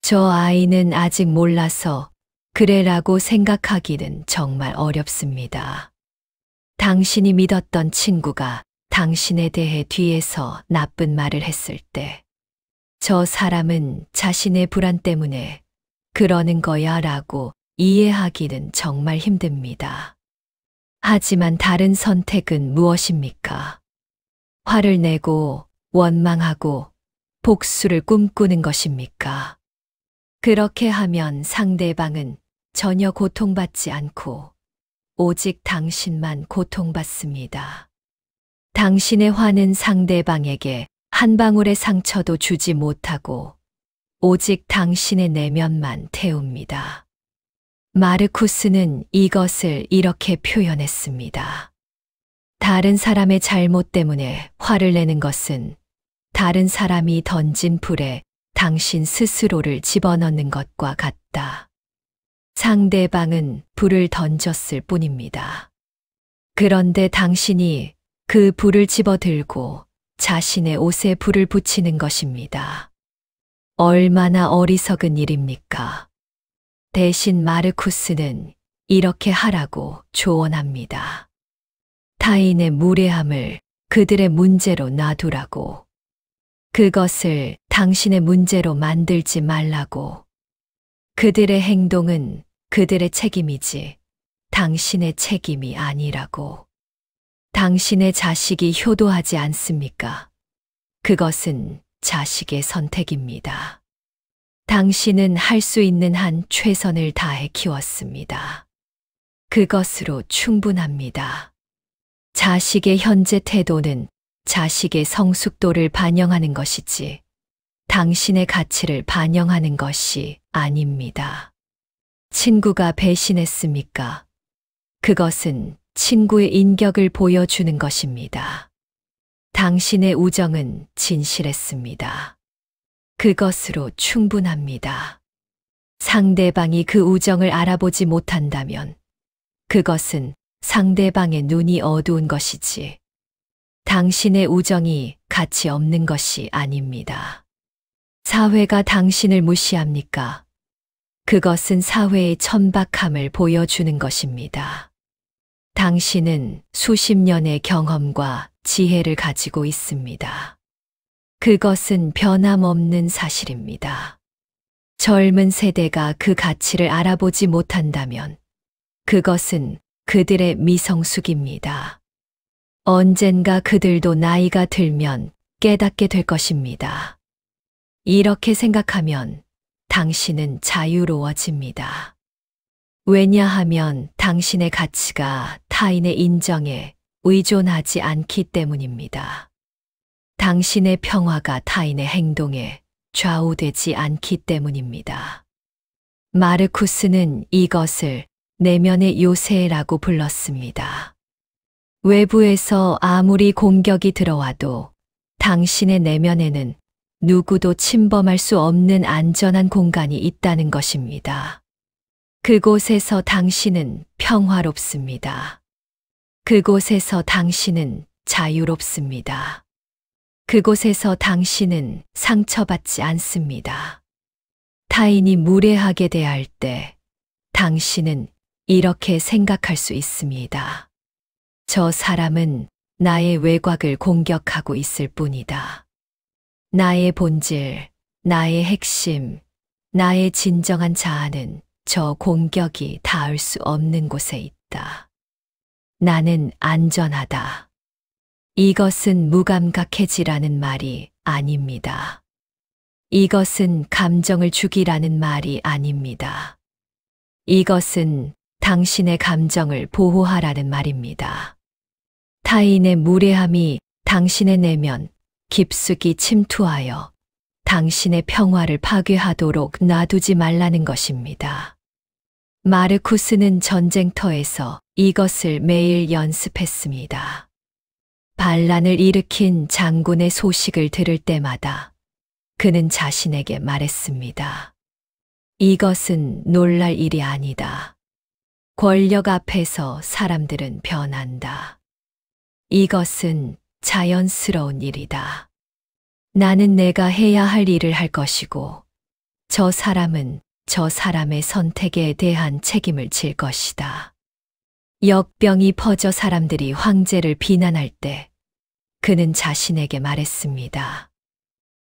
저 아이는 아직 몰라서 그래라고 생각하기는 정말 어렵습니다. 당신이 믿었던 친구가 당신에 대해 뒤에서 나쁜 말을 했을 때, 저 사람은 자신의 불안 때문에 그러는 거야 라고 이해하기는 정말 힘듭니다. 하지만 다른 선택은 무엇입니까? 화를 내고 원망하고 복수를 꿈꾸는 것입니까? 그렇게 하면 상대방은 전혀 고통받지 않고 오직 당신만 고통받습니다. 당신의 화는 상대방에게 한 방울의 상처도 주지 못하고 오직 당신의 내면만 태웁니다. 마르쿠스는 이것을 이렇게 표현했습니다. 다른 사람의 잘못 때문에 화를 내는 것은 다른 사람이 던진 불에 당신 스스로를 집어넣는 것과 같다. 상대방은 불을 던졌을 뿐입니다. 그런데 당신이 그 불을 집어들고 자신의 옷에 불을 붙이는 것입니다. 얼마나 어리석은 일입니까? 대신 마르쿠스는 이렇게 하라고 조언합니다. 타인의 무례함을 그들의 문제로 놔두라고. 그것을 당신의 문제로 만들지 말라고. 그들의 행동은 그들의 책임이지 당신의 책임이 아니라고. 당신의 자식이 효도하지 않습니까? 그것은 자식의 선택입니다. 당신은 할 수 있는 한 최선을 다해 키웠습니다. 그것으로 충분합니다. 자식의 현재 태도는 자식의 성숙도를 반영하는 것이지 당신의 가치를 반영하는 것이 아닙니다. 친구가 배신했습니까? 그것은 친구의 인격을 보여주는 것입니다. 당신의 우정은 진실했습니다. 그것으로 충분합니다. 상대방이 그 우정을 알아보지 못한다면 그것은 상대방의 눈이 어두운 것이지 당신의 우정이 가치 없는 것이 아닙니다. 사회가 당신을 무시합니까? 그것은 사회의 천박함을 보여주는 것입니다. 당신은 수십 년의 경험과 지혜를 가지고 있습니다. 그것은 변함없는 사실입니다. 젊은 세대가 그 가치를 알아보지 못한다면 그것은 그들의 미성숙입니다. 언젠가 그들도 나이가 들면 깨닫게 될 것입니다. 이렇게 생각하면 당신은 자유로워집니다. 왜냐하면 당신의 가치가 타인의 인정에 의존하지 않기 때문입니다. 당신의 평화가 타인의 행동에 좌우되지 않기 때문입니다. 마르쿠스는 이것을 내면의 요새라고 불렀습니다. 외부에서 아무리 공격이 들어와도 당신의 내면에는 누구도 침범할 수 없는 안전한 공간이 있다는 것입니다. 그곳에서 당신은 평화롭습니다. 그곳에서 당신은 자유롭습니다. 그곳에서 당신은 상처받지 않습니다. 타인이 무례하게 대할 때 당신은 이렇게 생각할 수 있습니다. 저 사람은 나의 외곽을 공격하고 있을 뿐이다. 나의 본질, 나의 핵심, 나의 진정한 자아는 저 공격이 닿을 수 없는 곳에 있다. 나는 안전하다. 이것은 무감각해지라는 말이 아닙니다. 이것은 감정을 죽이라는 말이 아닙니다. 이것은 당신의 감정을 보호하라는 말입니다. 타인의 무례함이 당신의 내면 깊숙이 침투하여 당신의 평화를 파괴하도록 놔두지 말라는 것입니다. 마르쿠스는 전쟁터에서 이것을 매일 연습했습니다. 반란을 일으킨 장군의 소식을 들을 때마다 그는 자신에게 말했습니다. 이것은 놀랄 일이 아니다. 권력 앞에서 사람들은 변한다. 이것은 자연스러운 일이다. 나는 내가 해야 할 일을 할 것이고, 저 사람은 저 사람의 선택에 대한 책임을 질 것이다. 역병이 퍼져 사람들이 황제를 비난할 때 그는 자신에게 말했습니다.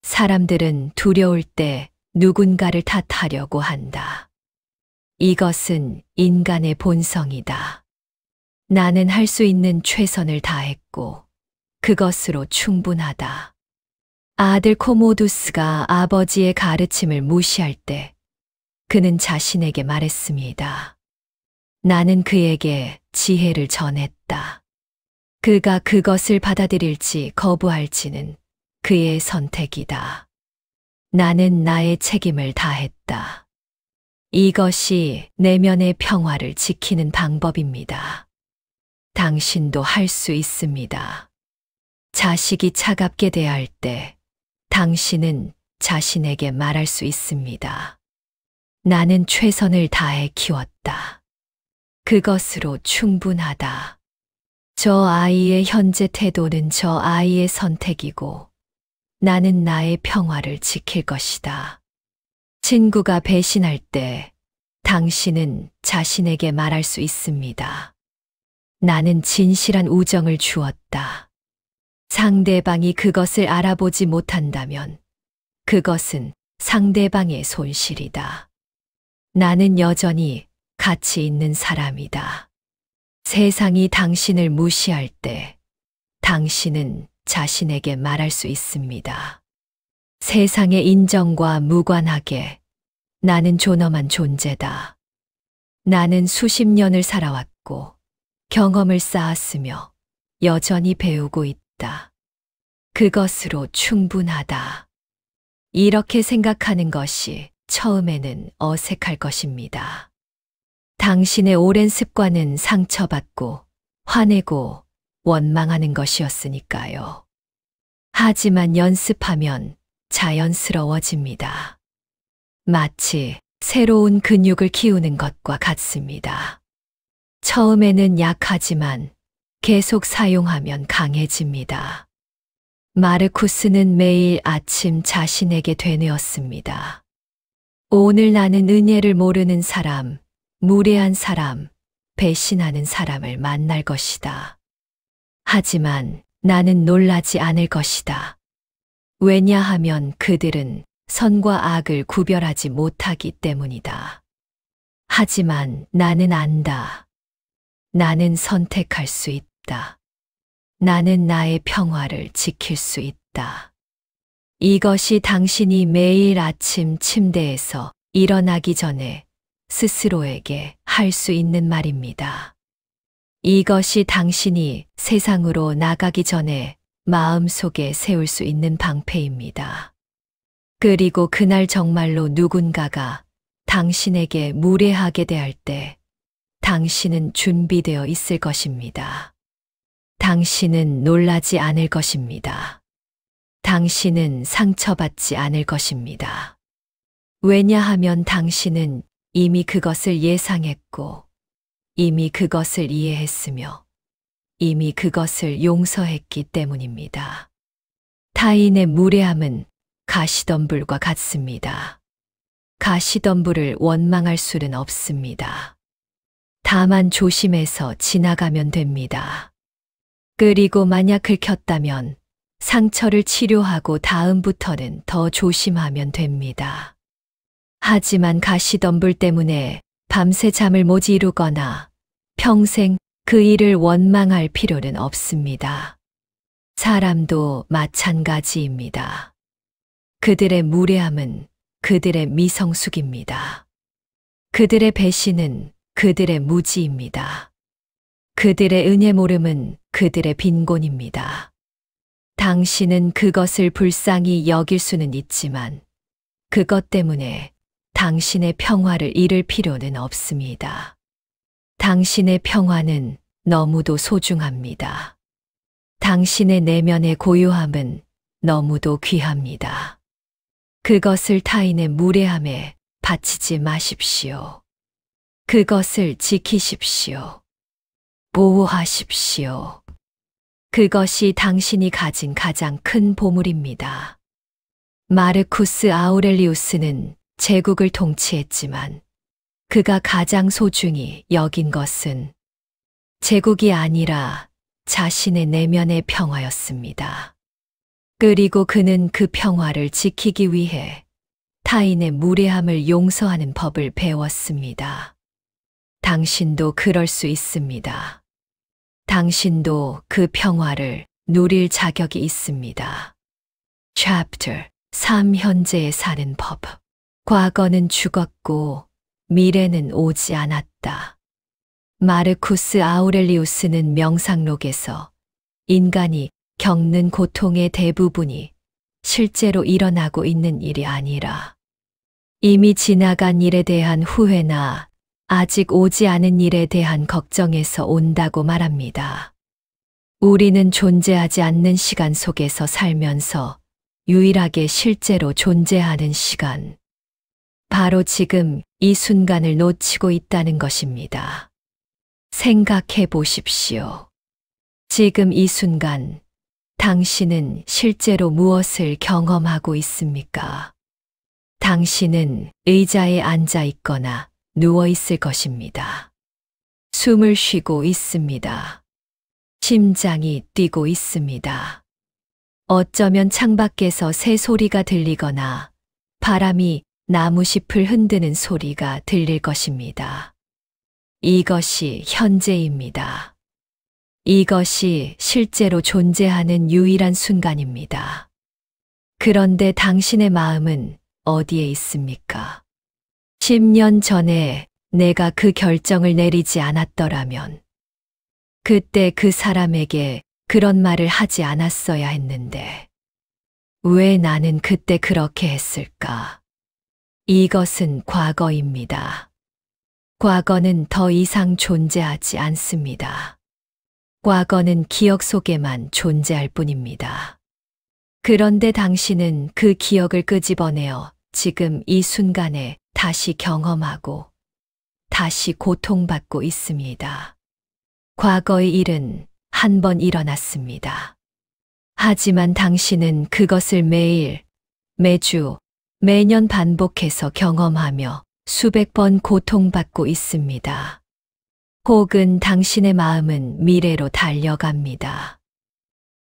사람들은 두려울 때 누군가를 탓하려고 한다. 이것은 인간의 본성이다. 나는 할 수 있는 최선을 다했고 그것으로 충분하다. 아들 코모두스가 아버지의 가르침을 무시할 때 그는 자신에게 말했습니다. 나는 그에게 지혜를 전했다. 그가 그것을 받아들일지 거부할지는 그의 선택이다. 나는 나의 책임을 다했다. 이것이 내면의 평화를 지키는 방법입니다. 당신도 할 수 있습니다. 자식이 차갑게 대할 때 당신은 자신에게 말할 수 있습니다. 나는 최선을 다해 키웠다. 그것으로 충분하다. 저 아이의 현재 태도는 저 아이의 선택이고 나는 나의 평화를 지킬 것이다. 친구가 배신할 때 당신은 자신에게 말할 수 있습니다. 나는 진실한 우정을 주었다. 상대방이 그것을 알아보지 못한다면 그것은 상대방의 손실이다. 나는 여전히 가치 있는 사람이다. 세상이 당신을 무시할 때 당신은 자신에게 말할 수 있습니다. 세상의 인정과 무관하게 나는 존엄한 존재다. 나는 수십 년을 살아왔고 경험을 쌓았으며 여전히 배우고 있다. 그것으로 충분하다. 이렇게 생각하는 것이 처음에는 어색할 것입니다. 당신의 오랜 습관은 상처받고 화내고 원망하는 것이었으니까요. 하지만 연습하면 자연스러워집니다. 마치 새로운 근육을 키우는 것과 같습니다. 처음에는 약하지만 계속 사용하면 강해집니다. 마르쿠스는 매일 아침 자신에게 되뇌었습니다. 오늘 나는 은혜를 모르는 사람, 무례한 사람, 배신하는 사람을 만날 것이다. 하지만 나는 놀라지 않을 것이다. 왜냐하면 그들은 선과 악을 구별하지 못하기 때문이다. 하지만 나는 안다. 나는 선택할 수 있다. 나는 나의 평화를 지킬 수 있다. 이것이 당신이 매일 아침 침대에서 일어나기 전에 스스로에게 할 수 있는 말입니다. 이것이 당신이 세상으로 나가기 전에 마음속에 세울 수 있는 방패입니다. 그리고 그날 정말로 누군가가 당신에게 무례하게 대할 때 당신은 준비되어 있을 것입니다. 당신은 놀라지 않을 것입니다. 당신은 상처받지 않을 것입니다. 왜냐하면 당신은 이미 그것을 예상했고, 이미 그것을 이해했으며, 이미 그것을 용서했기 때문입니다. 타인의 무례함은 가시덤불과 같습니다. 가시덤불을 원망할 수는 없습니다. 다만 조심해서 지나가면 됩니다. 그리고 만약 긁혔다면 상처를 치료하고 다음부터는 더 조심하면 됩니다. 하지만 가시덤불 때문에 밤새 잠을 못 이루거나 평생 그 일을 원망할 필요는 없습니다. 사람도 마찬가지입니다. 그들의 무례함은 그들의 미성숙입니다. 그들의 배신은 그들의 무지입니다. 그들의 은혜 모름은 그들의 빈곤입니다. 당신은 그것을 불쌍히 여길 수는 있지만 그것 때문에 당신의 평화를 잃을 필요는 없습니다. 당신의 평화는 너무도 소중합니다. 당신의 내면의 고요함은 너무도 귀합니다. 그것을 타인의 무례함에 바치지 마십시오. 그것을 지키십시오. 보호하십시오. 그것이 당신이 가진 가장 큰 보물입니다. 마르쿠스 아우렐리우스는 제국을 통치했지만 그가 가장 소중히 여긴 것은 제국이 아니라 자신의 내면의 평화였습니다. 그리고 그는 그 평화를 지키기 위해 타인의 무례함을 용서하는 법을 배웠습니다. 당신도 그럴 수 있습니다. 당신도 그 평화를 누릴 자격이 있습니다. Chapter 3 현재에 사는 법. 과거는 죽었고 미래는 오지 않았다. 마르쿠스 아우렐리우스는 명상록에서 인간이 겪는 고통의 대부분이 실제로 일어나고 있는 일이 아니라 이미 지나간 일에 대한 후회나 아직 오지 않은 일에 대한 걱정에서 온다고 말합니다. 우리는 존재하지 않는 시간 속에서 살면서 유일하게 실제로 존재하는 시간, 바로 지금 이 순간을 놓치고 있다는 것입니다. 생각해 보십시오. 지금 이 순간, 당신은 실제로 무엇을 경험하고 있습니까? 당신은 의자에 앉아 있거나 누워 있을 것입니다. 숨을 쉬고 있습니다. 심장이 뛰고 있습니다. 어쩌면 창밖에서 새 소리가 들리거나 바람이 나무잎을 흔드는 소리가 들릴 것입니다. 이것이 현재입니다. 이것이 실제로 존재하는 유일한 순간입니다. 그런데 당신의 마음은 어디에 있습니까? 10년 전에 내가 그 결정을 내리지 않았더라면 그때 그 사람에게 그런 말을 하지 않았어야 했는데 왜 나는 그때 그렇게 했을까? 이것은 과거입니다. 과거는 더 이상 존재하지 않습니다. 과거는 기억 속에만 존재할 뿐입니다. 그런데 당신은 그 기억을 끄집어내어 지금 이 순간에 다시 경험하고 다시 고통받고 있습니다. 과거의 일은 한 번 일어났습니다. 하지만 당신은 그것을 매일, 매주, 매년 반복해서 경험하며 수백 번 고통받고 있습니다. 혹은 당신의 마음은 미래로 달려갑니다.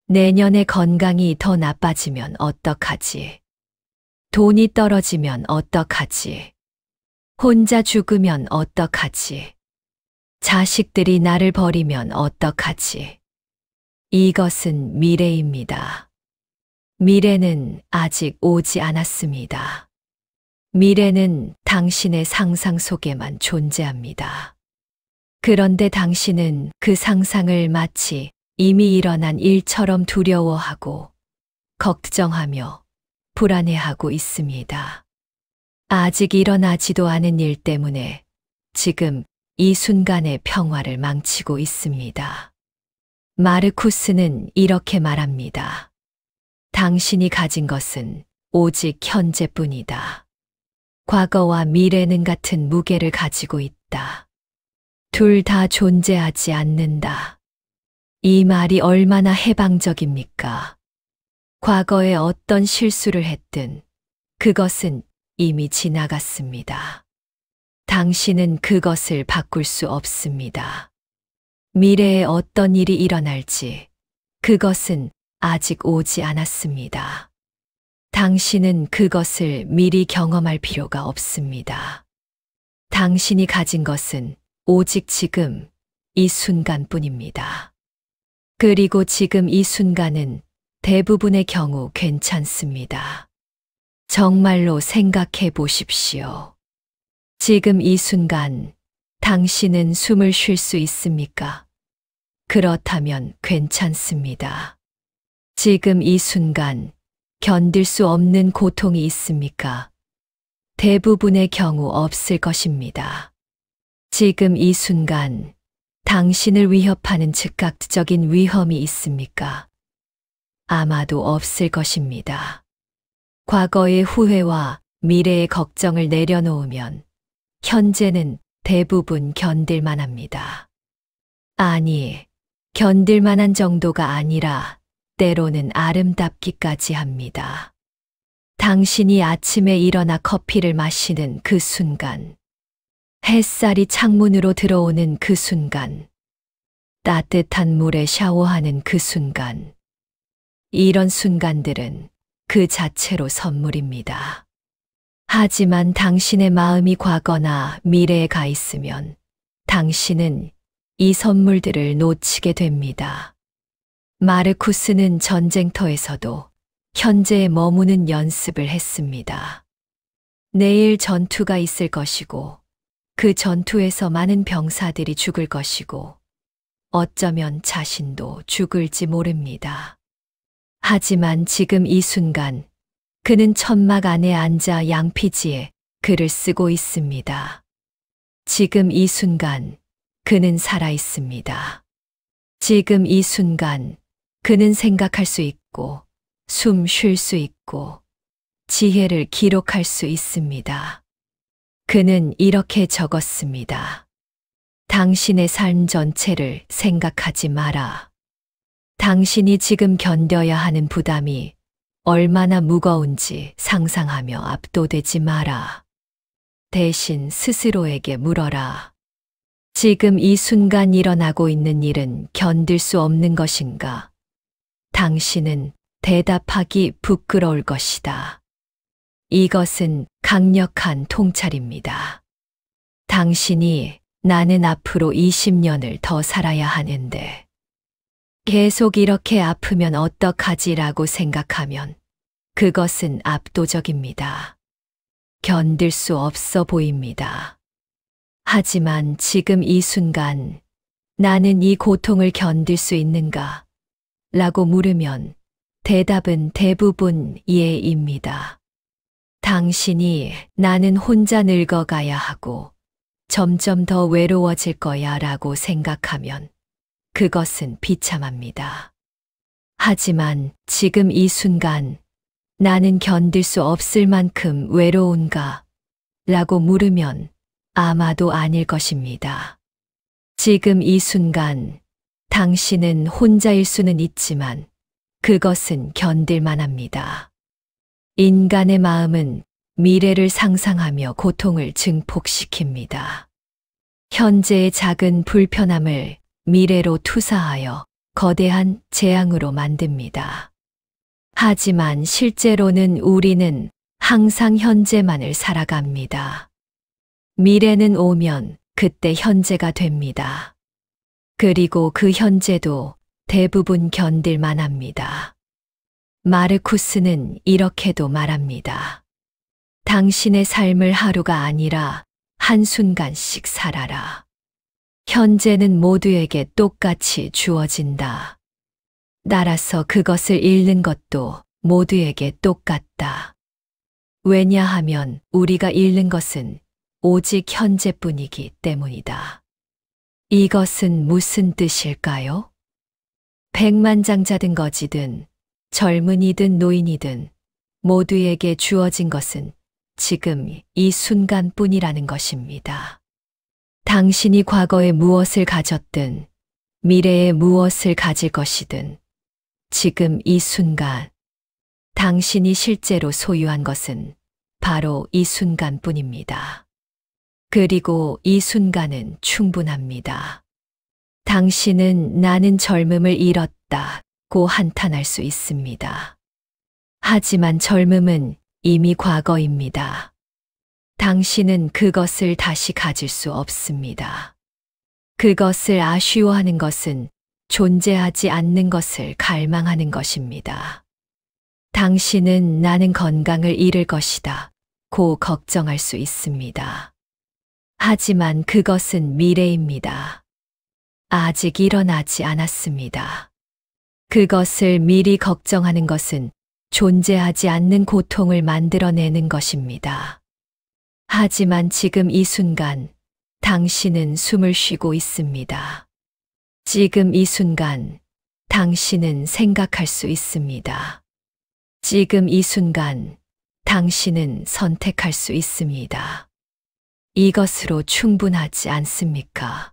내년에 건강이 더 나빠지면 어떡하지? 돈이 떨어지면 어떡하지? 혼자 죽으면 어떡하지? 자식들이 나를 버리면 어떡하지? 이것은 미래입니다. 미래는 아직 오지 않았습니다. 미래는 당신의 상상 속에만 존재합니다. 그런데 당신은 그 상상을 마치 이미 일어난 일처럼 두려워하고 걱정하며 불안해하고 있습니다. 아직 일어나지도 않은 일 때문에 지금 이 순간의 평화를 망치고 있습니다. 마르쿠스는 이렇게 말합니다. 당신이 가진 것은 오직 현재뿐이다. 과거와 미래는 같은 무게를 가지고 있다. 둘 다 존재하지 않는다. 이 말이 얼마나 해방적입니까? 과거에 어떤 실수를 했든 그것은 이미 지나갔습니다. 당신은 그것을 바꿀 수 없습니다. 미래에 어떤 일이 일어날지 그것은 아직 오지 않았습니다. 당신은 그것을 미리 경험할 필요가 없습니다. 당신이 가진 것은 오직 지금 이 순간뿐입니다. 그리고 지금 이 순간은 대부분의 경우 괜찮습니다. 정말로 생각해 보십시오. 지금 이 순간 당신은 숨을 쉴 수 있습니까? 그렇다면 괜찮습니다. 지금 이 순간 견딜 수 없는 고통이 있습니까? 대부분의 경우 없을 것입니다. 지금 이 순간 당신을 위협하는 즉각적인 위험이 있습니까? 아마도 없을 것입니다. 과거의 후회와 미래의 걱정을 내려놓으면 현재는 대부분 견딜만 합니다. 아니, 견딜만한 정도가 아니라 때로는 아름답기까지 합니다. 당신이 아침에 일어나 커피를 마시는 그 순간, 햇살이 창문으로 들어오는 그 순간, 따뜻한 물에 샤워하는 그 순간, 이런 순간들은 그 자체로 선물입니다. 하지만 당신의 마음이 과거나 미래에 가 있으면 당신은 이 선물들을 놓치게 됩니다. 마르쿠스는 전쟁터에서도 현재에 머무는 연습을 했습니다. 내일 전투가 있을 것이고 그 전투에서 많은 병사들이 죽을 것이고 어쩌면 자신도 죽을지 모릅니다. 하지만 지금 이 순간 그는 천막 안에 앉아 양피지에 글을 쓰고 있습니다. 지금 이 순간 그는 살아 있습니다. 지금 이 순간 그는 생각할 수 있고 숨 쉴 수 있고 지혜를 기록할 수 있습니다. 그는 이렇게 적었습니다. 당신의 삶 전체를 생각하지 마라. 당신이 지금 견뎌야 하는 부담이 얼마나 무거운지 상상하며 압도되지 마라. 대신 스스로에게 물어라. 지금 이 순간 일어나고 있는 일은 견딜 수 없는 것인가? 당신은 대답하기 부끄러울 것이다. 이것은 강력한 통찰입니다. 당신이 나는 앞으로 20년을 더 살아야 하는데 계속 이렇게 아프면 어떡하지라고 생각하면 그것은 압도적입니다. 견딜 수 없어 보입니다. 하지만 지금 이 순간 나는 이 고통을 견딜 수 있는가? 라고 물으면 대답은 대부분 예입니다. 당신이 나는 혼자 늙어가야 하고 점점 더 외로워질 거야 라고 생각하면 그것은 비참합니다. 하지만 지금 이 순간 나는 견딜 수 없을 만큼 외로운가? 라고 물으면 아마도 아닐 것입니다. 지금 이 순간 당신은 혼자일 수는 있지만 그것은 견딜만 합니다. 인간의 마음은 미래를 상상하며 고통을 증폭시킵니다. 현재의 작은 불편함을 미래로 투사하여 거대한 재앙으로 만듭니다. 하지만 실제로는 우리는 항상 현재만을 살아갑니다. 미래는 오면 그때 현재가 됩니다. 그리고 그 현재도 대부분 견딜만 합니다. 마르쿠스는 이렇게도 말합니다. 당신의 삶을 하루가 아니라 한순간씩 살아라. 현재는 모두에게 똑같이 주어진다. 따라서 그것을 잃는 것도 모두에게 똑같다. 왜냐하면 우리가 잃는 것은 오직 현재뿐이기 때문이다. 이것은 무슨 뜻일까요? 백만장자든 거지든 젊은이든 노인이든 모두에게 주어진 것은 지금 이 순간뿐이라는 것입니다. 당신이 과거에 무엇을 가졌든 미래에 무엇을 가질 것이든 지금 이 순간 당신이 실제로 소유한 것은 바로 이 순간뿐입니다. 그리고 이 순간은 충분합니다. 당신은 나는 젊음을 잃었다고 한탄할 수 있습니다. 하지만 젊음은 이미 과거입니다. 당신은 그것을 다시 가질 수 없습니다. 그것을 아쉬워하는 것은 존재하지 않는 것을 갈망하는 것입니다. 당신은 나는 건강을 잃을 것이다 고 걱정할 수 있습니다. 하지만 그것은 미래입니다. 아직 일어나지 않았습니다. 그것을 미리 걱정하는 것은 존재하지 않는 고통을 만들어내는 것입니다. 하지만 지금 이 순간 당신은 숨을 쉬고 있습니다. 지금 이 순간 당신은 생각할 수 있습니다. 지금 이 순간 당신은 선택할 수 있습니다. 이것으로 충분하지 않습니까?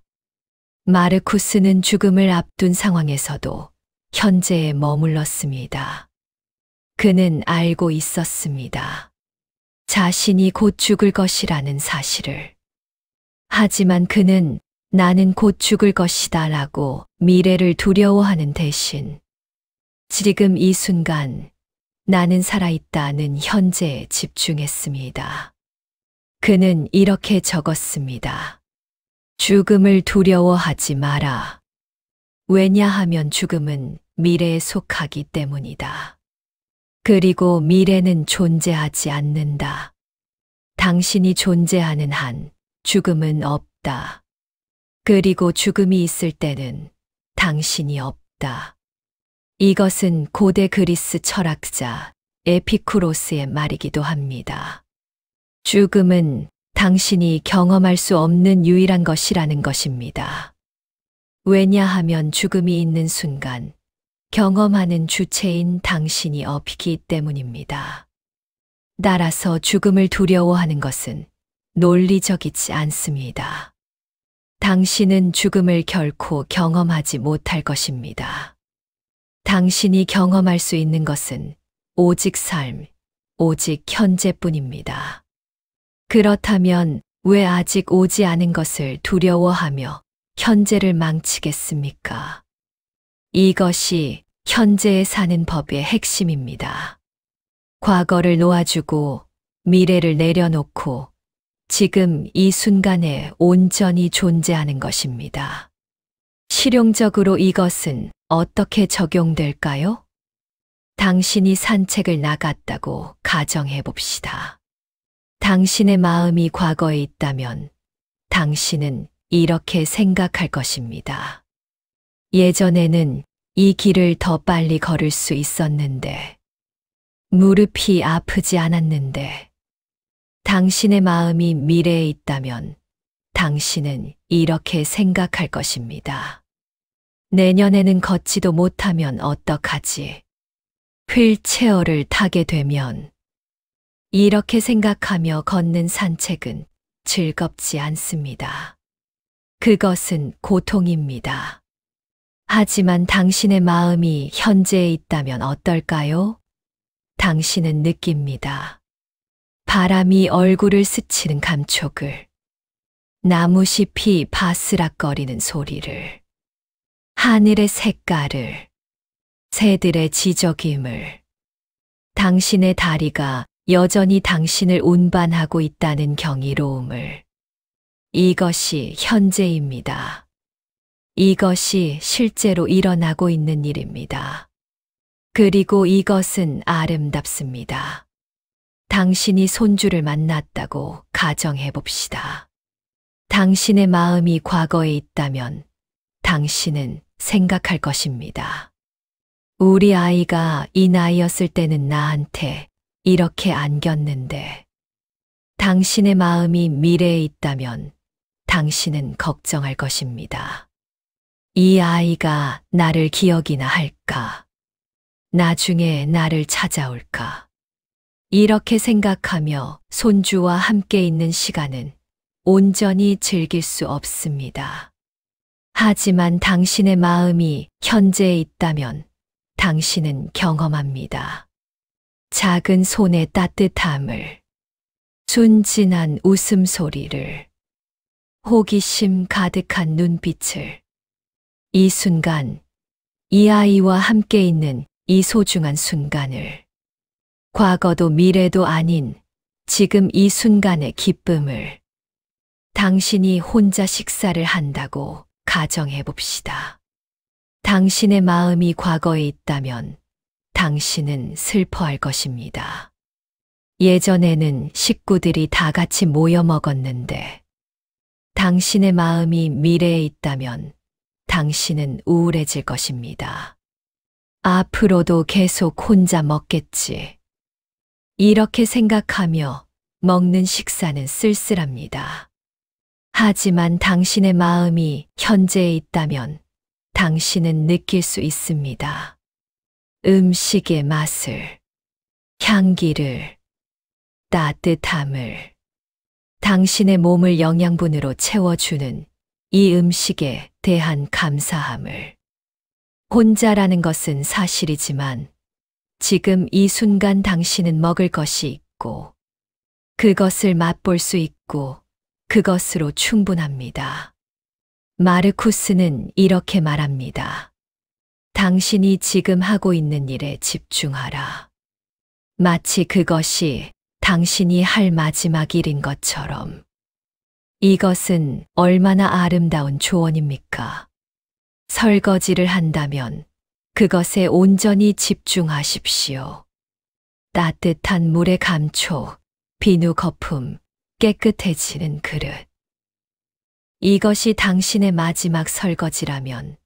마르쿠스는 죽음을 앞둔 상황에서도 현재에 머물렀습니다. 그는 알고 있었습니다. 자신이 곧 죽을 것이라는 사실을. 하지만 그는 나는 곧 죽을 것이다 라고 미래를 두려워하는 대신 지금 이 순간 나는 살아있다는 현재에 집중했습니다. 그는 이렇게 적었습니다. 죽음을 두려워하지 마라. 왜냐하면 죽음은 미래에 속하기 때문이다. 그리고 미래는 존재하지 않는다. 당신이 존재하는 한 죽음은 없다. 그리고 죽음이 있을 때는 당신이 없다. 이것은 고대 그리스 철학자 에피쿠로스의 말이기도 합니다. 죽음은 당신이 경험할 수 없는 유일한 것이라는 것입니다. 왜냐하면 죽음이 있는 순간 경험하는 주체인 당신이 없기 때문입니다. 따라서 죽음을 두려워하는 것은 논리적이지 않습니다. 당신은 죽음을 결코 경험하지 못할 것입니다. 당신이 경험할 수 있는 것은 오직 삶, 오직 현재뿐입니다. 그렇다면 왜 아직 오지 않은 것을 두려워하며 현재를 망치겠습니까? 이것이 현재에 사는 법의 핵심입니다. 과거를 놓아주고 미래를 내려놓고 지금 이 순간에 온전히 존재하는 것입니다. 실용적으로 이것은 어떻게 적용될까요? 당신이 산책을 나갔다고 가정해 봅시다. 당신의 마음이 과거에 있다면 당신은 이렇게 생각할 것입니다. 예전에는 이 길을 더 빨리 걸을 수 있었는데, 무릎이 아프지 않았는데, 당신의 마음이 미래에 있다면 당신은 이렇게 생각할 것입니다. 내년에는 걷지도 못하면 어떡하지? 휠체어를 타게 되면 이렇게 생각하며 걷는 산책은 즐겁지 않습니다. 그것은 고통입니다. 하지만 당신의 마음이 현재에 있다면 어떨까요? 당신은 느낍니다. 바람이 얼굴을 스치는 감촉을, 나무잎이 바스락거리는 소리를, 하늘의 색깔을, 새들의 지저귀임을, 당신의 다리가 여전히 당신을 운반하고 있다는 경이로움을. 이것이 현재입니다. 이것이 실제로 일어나고 있는 일입니다. 그리고 이것은 아름답습니다. 당신이 손주를 만났다고 가정해 봅시다. 당신의 마음이 과거에 있다면 당신은 생각할 것입니다. 우리 아이가 이 나이였을 때는 나한테 이렇게 안겼는데, 당신의 마음이 미래에 있다면 당신은 걱정할 것입니다. 이 아이가 나를 기억이나 할까? 나중에 나를 찾아올까? 이렇게 생각하며 손주와 함께 있는 시간은 온전히 즐길 수 없습니다. 하지만 당신의 마음이 현재에 있다면 당신은 경험합니다. 작은 손의 따뜻함을, 순진한 웃음소리를, 호기심 가득한 눈빛을. 이 순간, 이 아이와 함께 있는 이 소중한 순간을, 과거도 미래도 아닌 지금 이 순간의 기쁨을. 당신이 혼자 식사를 한다고 가정해 봅시다. 당신의 마음이 과거에 있다면 당신은 슬퍼할 것입니다. 예전에는 식구들이 다 같이 모여 먹었는데, 당신의 마음이 미래에 있다면 당신은 우울해질 것입니다. 앞으로도 계속 혼자 먹겠지. 이렇게 생각하며 먹는 식사는 쓸쓸합니다. 하지만 당신의 마음이 현재에 있다면 당신은 느낄 수 있습니다. 음식의 맛을, 향기를, 따뜻함을, 당신의 몸을 영양분으로 채워주는 이 음식에 대한 감사함을. 혼자라는 것은 사실이지만 지금 이 순간 당신은 먹을 것이 있고 그것을 맛볼 수 있고 그것으로 충분합니다. 마르쿠스는 이렇게 말합니다. 당신이 지금 하고 있는 일에 집중하라. 마치 그것이 당신이 할 마지막 일인 것처럼. 이것은 얼마나 아름다운 조언입니까? 설거지를 한다면 그것에 온전히 집중하십시오. 따뜻한 물의 감촉, 비누 거품, 깨끗해지는 그릇. 이것이 당신의 마지막 설거지라면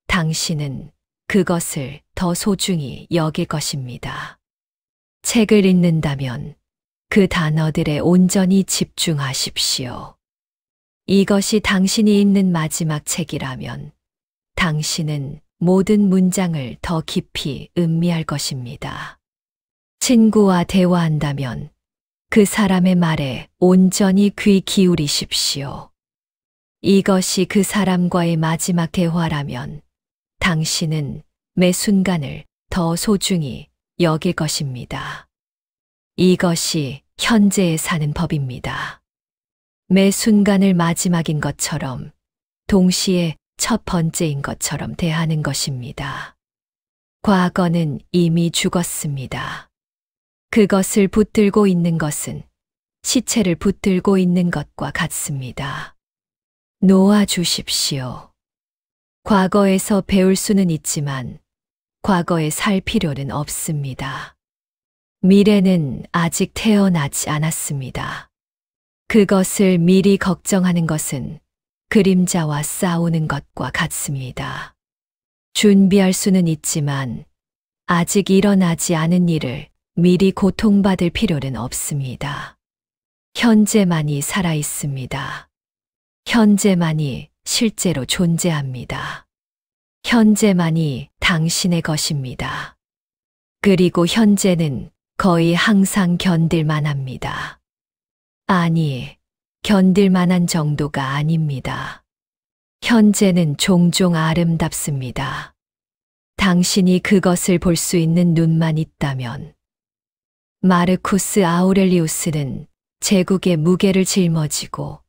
당신은 그것을 더 소중히 여길 것입니다. 책을 읽는다면 그 단어들에 온전히 집중하십시오. 이것이 당신이 읽는 마지막 책이라면 당신은 모든 문장을 더 깊이 음미할 것입니다. 친구와 대화한다면 그 사람의 말에 온전히 귀 기울이십시오. 이것이 그 사람과의 마지막 대화라면 당신은 매 순간을 더 소중히 여길 것입니다. 이것이 현재에 사는 법입니다. 매 순간을 마지막인 것처럼, 동시에 첫 번째인 것처럼 대하는 것입니다. 과거는 이미 죽었습니다. 그것을 붙들고 있는 것은 시체를 붙들고 있는 것과 같습니다. 놓아주십시오. 과거에서 배울 수는 있지만 과거에 살 필요는 없습니다. 미래는 아직 태어나지 않았습니다. 그것을 미리 걱정하는 것은 그림자와 싸우는 것과 같습니다. 준비할 수는 있지만 아직 일어나지 않은 일을 미리 고통받을 필요는 없습니다. 현재만이 살아 있습니다. 현재만이 실제로 존재합니다. 현재만이 당신의 것입니다. 그리고 현재는 거의 항상 견딜만 합니다. 아니, 견딜만한 정도가 아닙니다. 현재는 종종 아름답습니다. 당신이 그것을 볼 수 있는 눈만 있다면 마르쿠스 아우렐리우스는 제국의 무게를 짊어지고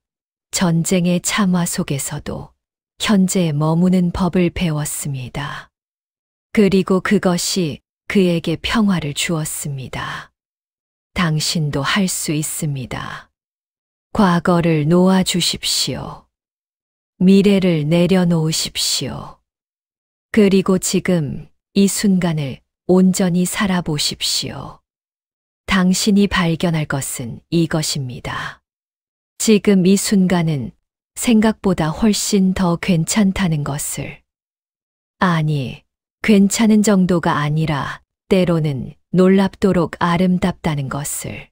전쟁의 참화 속에서도 현재에 머무는 법을 배웠습니다. 그리고 그것이 그에게 평화를 주었습니다. 당신도 할 수 있습니다. 과거를 놓아주십시오. 미래를 내려놓으십시오. 그리고 지금 이 순간을 온전히 살아보십시오. 당신이 발견할 것은 이것입니다. 지금 이 순간은 생각보다 훨씬 더 괜찮다는 것을. 아니, 괜찮은 정도가 아니라 때로는 놀랍도록 아름답다는 것을.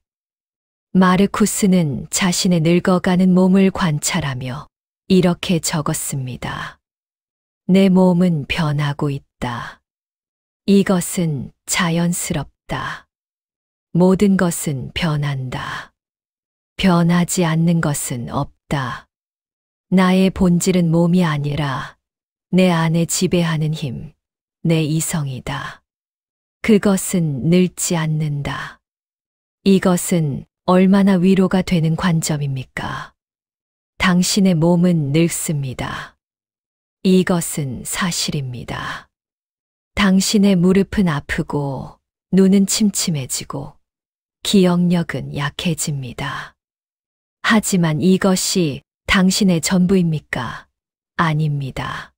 마르쿠스는 자신의 늙어가는 몸을 관찰하며 이렇게 적었습니다. 내 몸은 변하고 있다. 이것은 자연스럽다. 모든 것은 변한다. 변하지 않는 것은 없다. 나의 본질은 몸이 아니라 내 안에 지배하는 힘, 내 이성이다. 그것은 늙지 않는다. 이것은 얼마나 위로가 되는 관점입니까? 당신의 몸은 늙습니다. 이것은 사실입니다. 당신의 무릎은 아프고 눈은 침침해지고 기억력은 약해집니다. 하지만 이것이 당신의 전부입니까? 아닙니다.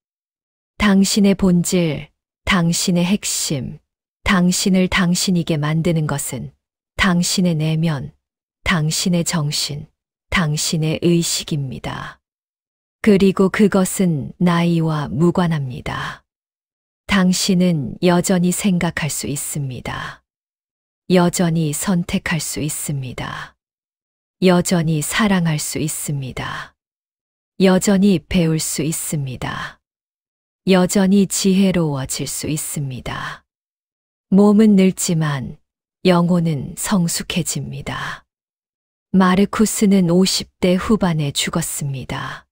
당신의 본질, 당신의 핵심, 당신을 당신이게 만드는 것은 당신의 내면, 당신의 정신, 당신의 의식입니다. 그리고 그것은 나이와 무관합니다. 당신은 여전히 생각할 수 있습니다. 여전히 선택할 수 있습니다. 여전히 사랑할 수 있습니다. 여전히 배울 수 있습니다. 여전히 지혜로워질 수 있습니다. 몸은 늙지만 영혼은 성숙해집니다. 마르쿠스는 50대 후반에 죽었습니다.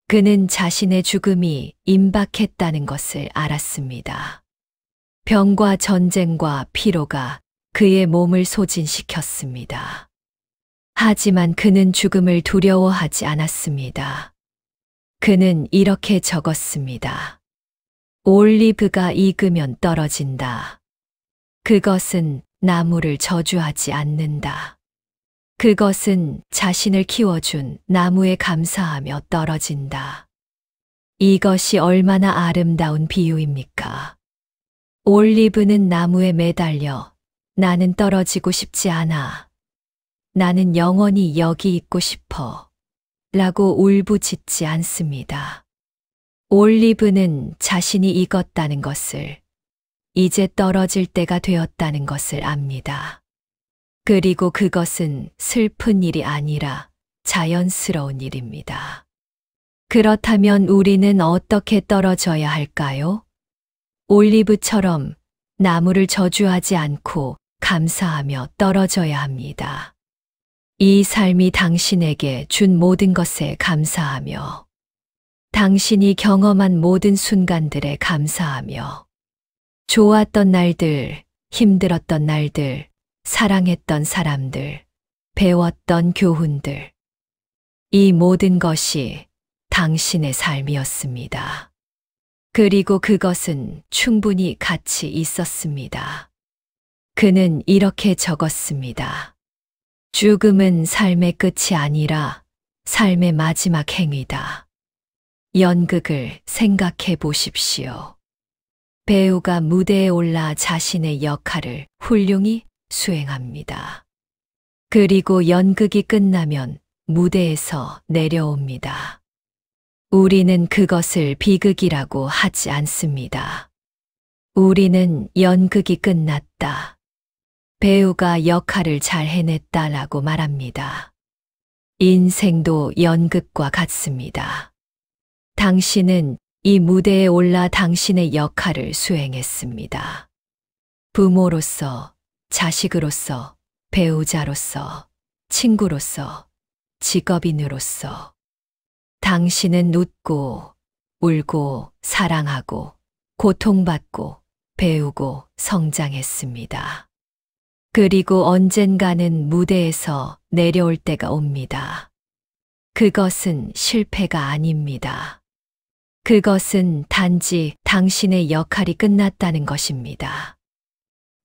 그는 자신의 죽음이 임박했다는 것을 알았습니다. 병과 전쟁과 피로가 그의 몸을 소진시켰습니다. 하지만 그는 죽음을 두려워하지 않았습니다. 그는 이렇게 적었습니다. 올리브가 익으면 떨어진다. 그것은 나무를 저주하지 않는다. 그것은 자신을 키워준 나무에 감사하며 떨어진다. 이것이 얼마나 아름다운 비유입니까? 올리브는 나무에 매달려 나는 떨어지고 싶지 않아. 나는 영원히 여기 있고 싶어. 라고 울부짖지 않습니다. 올리브는 자신이 익었다는 것을, 이제 떨어질 때가 되었다는 것을 압니다. 그리고 그것은 슬픈 일이 아니라 자연스러운 일입니다. 그렇다면 우리는 어떻게 떨어져야 할까요? 올리브처럼 나무를 저주하지 않고 감사하며 떨어져야 합니다. 이 삶이 당신에게 준 모든 것에 감사하며, 당신이 경험한 모든 순간들에 감사하며, 좋았던 날들, 힘들었던 날들, 사랑했던 사람들, 배웠던 교훈들. 이 모든 것이 당신의 삶이었습니다. 그리고 그것은 충분히 가치 있었습니다. 그는 이렇게 적었습니다. 죽음은 삶의 끝이 아니라 삶의 마지막 행위다. 연극을 생각해 보십시오. 배우가 무대에 올라 자신의 역할을 훌륭히 수행합니다. 그리고 연극이 끝나면 무대에서 내려옵니다. 우리는 그것을 비극이라고 하지 않습니다. 우리는 연극이 끝났다. 배우가 역할을 잘 해냈다라고 말합니다. 인생도 연극과 같습니다. 당신은 이 무대에 올라 당신의 역할을 수행했습니다. 부모로서, 자식으로서, 배우자로서, 친구로서, 직업인으로서. 당신은 웃고, 울고, 사랑하고, 고통받고, 배우고, 성장했습니다. 그리고 언젠가는 무대에서 내려올 때가 옵니다. 그것은 실패가 아닙니다. 그것은 단지 당신의 역할이 끝났다는 것입니다.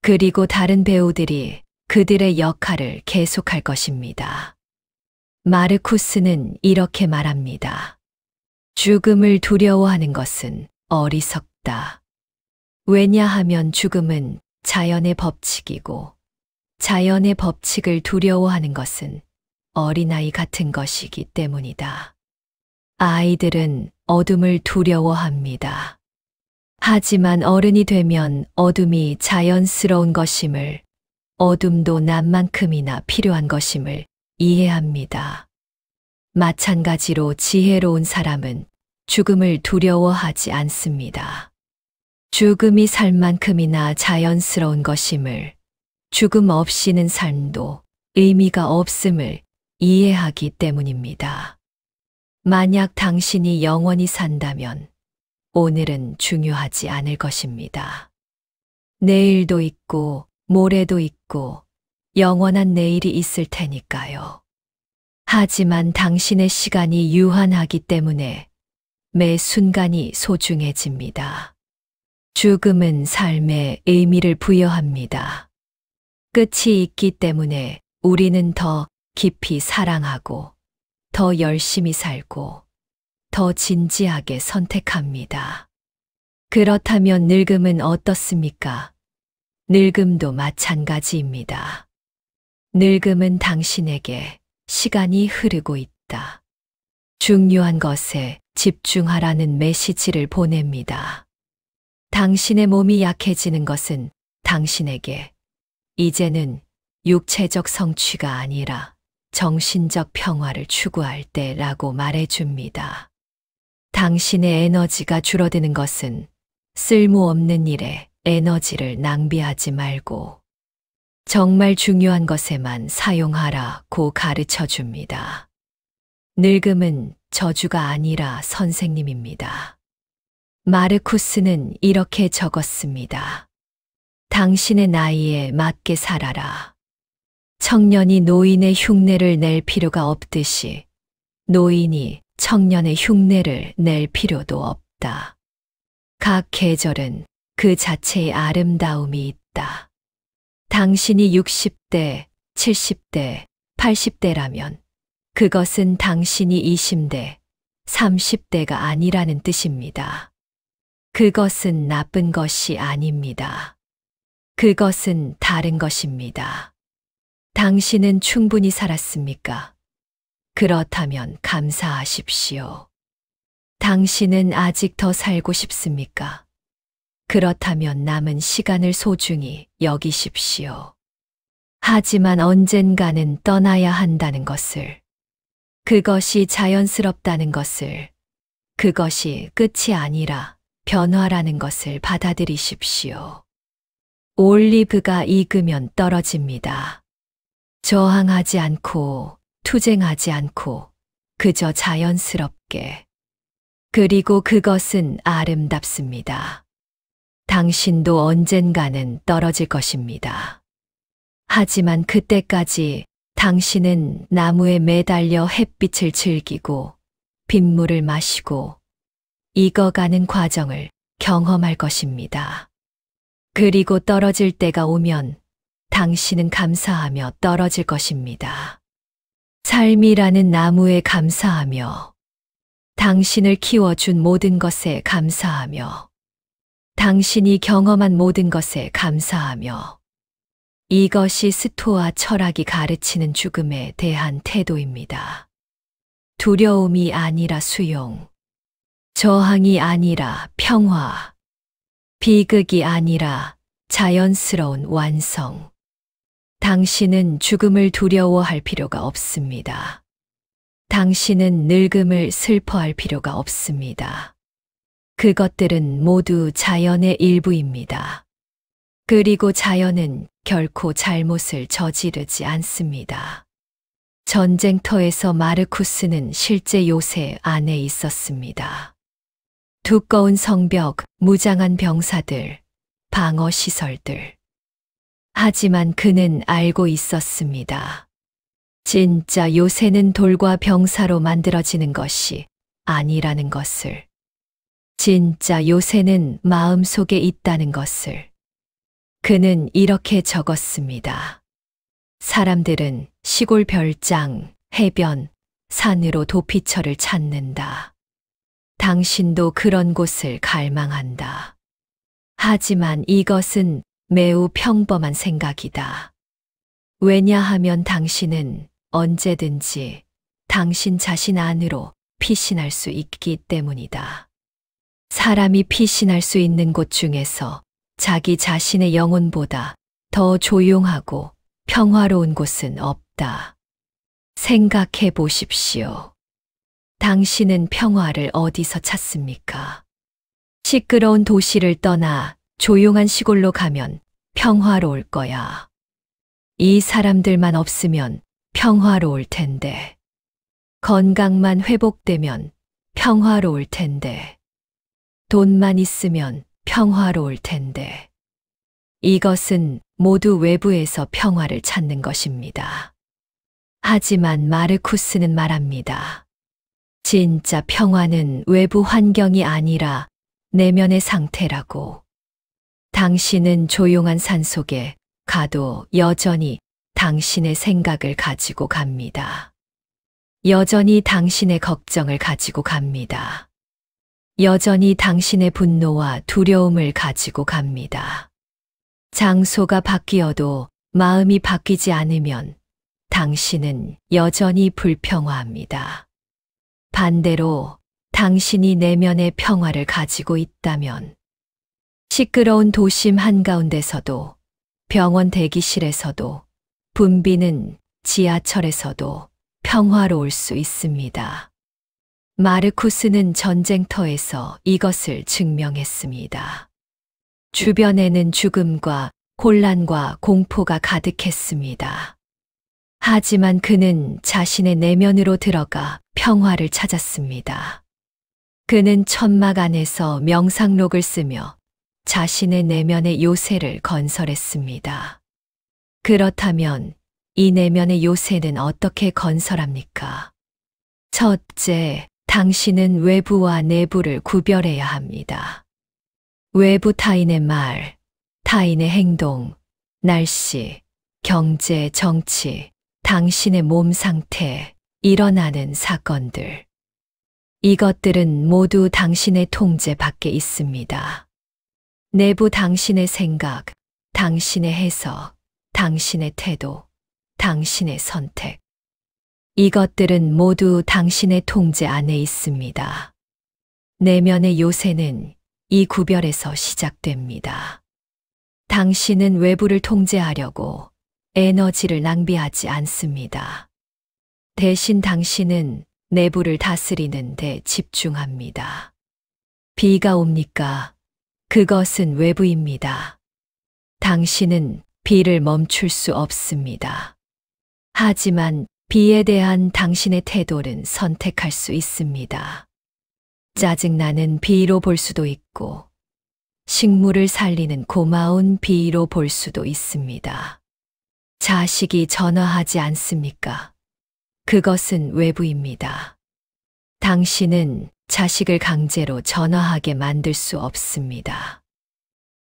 그리고 다른 배우들이 그들의 역할을 계속할 것입니다. 마르쿠스는 이렇게 말합니다. 죽음을 두려워하는 것은 어리석다. 왜냐하면 죽음은 자연의 법칙이고 자연의 법칙을 두려워하는 것은 어린아이 같은 것이기 때문이다. 아이들은 어둠을 두려워합니다. 하지만 어른이 되면 어둠이 자연스러운 것임을, 어둠도 남만큼이나 필요한 것임을 이해합니다. 마찬가지로 지혜로운 사람은 죽음을 두려워하지 않습니다. 죽음이 삶만큼이나 자연스러운 것임을, 죽음 없이는 삶도 의미가 없음을 이해하기 때문입니다. 만약 당신이 영원히 산다면 오늘은 중요하지 않을 것입니다. 내일도 있고 모레도 있고 영원한 내일이 있을 테니까요. 하지만 당신의 시간이 유한하기 때문에 매 순간이 소중해집니다. 죽음은 삶에 의미를 부여합니다. 끝이 있기 때문에 우리는 더 깊이 사랑하고 더 열심히 살고 더 진지하게 선택합니다. 그렇다면 늙음은 어떻습니까? 늙음도 마찬가지입니다. 늙음은 당신에게 시간이 흐르고 있다. 중요한 것에 집중하라는 메시지를 보냅니다. 당신의 몸이 약해지는 것은 당신에게 이제는 육체적 성취가 아니라 정신적 평화를 추구할 때라고 말해줍니다. 당신의 에너지가 줄어드는 것은 쓸모없는 일에 에너지를 낭비하지 말고 정말 중요한 것에만 사용하라고 가르쳐 줍니다. 늙음은 저주가 아니라 선생님입니다. 마르쿠스는 이렇게 적었습니다. 당신의 나이에 맞게 살아라. 청년이 노인의 흉내를 낼 필요가 없듯이 노인이 청년의 흉내를 낼 필요도 없다. 각 계절은 그 자체의 아름다움이 있다. 당신이 60대, 70대, 80대라면 그것은 당신이 20대, 30대가 아니라는 뜻입니다. 그것은 나쁜 것이 아닙니다. 그것은 다른 것입니다. 당신은 충분히 살았습니까? 그렇다면 감사하십시오. 당신은 아직 더 살고 싶습니까? 그렇다면 남은 시간을 소중히 여기십시오. 하지만 언젠가는 떠나야 한다는 것을, 그것이 자연스럽다는 것을, 그것이 끝이 아니라 변화라는 것을 받아들이십시오. 올리브가 익으면 떨어집니다. 저항하지 않고 투쟁하지 않고 그저 자연스럽게. 그리고 그것은 아름답습니다. 당신도 언젠가는 떨어질 것입니다. 하지만 그때까지 당신은 나무에 매달려 햇빛을 즐기고 빗물을 마시고 익어가는 과정을 경험할 것입니다. 그리고 떨어질 때가 오면 당신은 감사하며 떨어질 것입니다. 삶이라는 나무에 감사하며 당신을 키워준 모든 것에 감사하며 당신이 경험한 모든 것에 감사하며 이것이 스토아 철학이 가르치는 죽음에 대한 태도입니다. 두려움이 아니라 수용, 저항이 아니라 평화, 비극이 아니라 자연스러운 완성. 당신은 죽음을 두려워할 필요가 없습니다. 당신은 늙음을 슬퍼할 필요가 없습니다. 그것들은 모두 자연의 일부입니다. 그리고 자연은 결코 잘못을 저지르지 않습니다. 전쟁터에서 마르쿠스는 실제 요새 안에 있었습니다. 두꺼운 성벽, 무장한 병사들, 방어 시설들. 하지만 그는 알고 있었습니다. 진짜 요새는 돌과 병사로 만들어지는 것이 아니라는 것을. 진짜 요새는 마음속에 있다는 것을. 그는 이렇게 적었습니다. 사람들은 시골 별장, 해변, 산으로 도피처를 찾는다. 당신도 그런 곳을 갈망한다. 하지만 이것은 매우 평범한 생각이다. 왜냐하면 당신은 언제든지 당신 자신 안으로 피신할 수 있기 때문이다. 사람이 피신할 수 있는 곳 중에서 자기 자신의 영혼보다 더 조용하고 평화로운 곳은 없다. 생각해 보십시오. 당신은 평화를 어디서 찾습니까? 시끄러운 도시를 떠나 조용한 시골로 가면 평화로울 거야. 이 사람들만 없으면 평화로울 텐데. 건강만 회복되면 평화로울 텐데. 돈만 있으면 평화로울 텐데. 이것은 모두 외부에서 평화를 찾는 것입니다. 하지만 마르쿠스는 말합니다. 진짜 평화는 외부 환경이 아니라 내면의 상태라고. 당신은 조용한 산속에 가도 여전히 당신의 생각을 가지고 갑니다. 여전히 당신의 걱정을 가지고 갑니다. 여전히 당신의 분노와 두려움을 가지고 갑니다. 장소가 바뀌어도 마음이 바뀌지 않으면 당신은 여전히 불평화합니다. 반대로 당신이 내면의 평화를 가지고 있다면 시끄러운 도심 한가운데서도 병원 대기실에서도 붐비는 지하철에서도 평화로울 수 있습니다. 마르쿠스는 전쟁터에서 이것을 증명했습니다. 주변에는 죽음과 혼란과 공포가 가득했습니다. 하지만 그는 자신의 내면으로 들어가 평화를 찾았습니다. 그는 천막 안에서 명상록을 쓰며 자신의 내면의 요새를 건설했습니다. 그렇다면 이 내면의 요새는 어떻게 건설합니까? 첫째, 당신은 외부와 내부를 구별해야 합니다. 외부 타인의 말, 타인의 행동, 날씨, 경제, 정치, 당신의 몸 상태, 일어나는 사건들. 이것들은 모두 당신의 통제 밖에 있습니다. 내부 당신의 생각, 당신의 해석, 당신의 태도, 당신의 선택. 이것들은 모두 당신의 통제 안에 있습니다. 내면의 요새는 이 구별에서 시작됩니다. 당신은 외부를 통제하려고 에너지를 낭비하지 않습니다. 대신 당신은 내부를 다스리는 데 집중합니다. 비가 옵니까? 그것은 외부입니다. 당신은 비를 멈출 수 없습니다. 하지만 비에 대한 당신의 태도는 선택할 수 있습니다. 짜증나는 비로 볼 수도 있고, 식물을 살리는 고마운 비로 볼 수도 있습니다. 자식이 전화하지 않습니까? 그것은 외부입니다. 당신은 자식을 강제로 전화하게 만들 수 없습니다.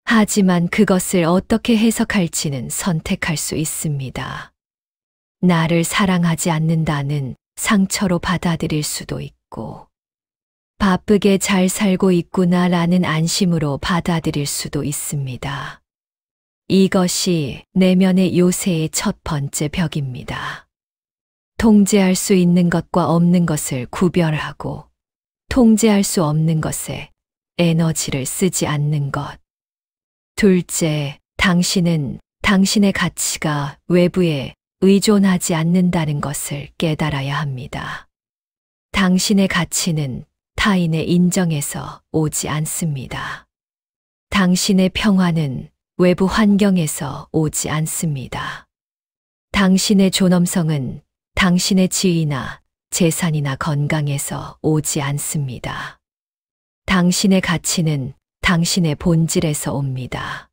하지만 그것을 어떻게 해석할지는 선택할 수 있습니다. 나를 사랑하지 않는다는 상처로 받아들일 수도 있고, 바쁘게 잘 살고 있구나라는 안심으로 받아들일 수도 있습니다. 이것이 내면의 요새의 첫 번째 벽입니다. 통제할 수 있는 것과 없는 것을 구별하고, 통제할 수 없는 것에 에너지를 쓰지 않는 것. 둘째, 당신은 당신의 가치가 외부에 의존하지 않는다는 것을 깨달아야 합니다. 당신의 가치는 타인의 인정에서 오지 않습니다. 당신의 평화는 외부 환경에서 오지 않습니다. 당신의 존엄성은 당신의 지위나 재산이나 건강에서 오지 않습니다. 당신의 가치는 당신의 본질에서 옵니다.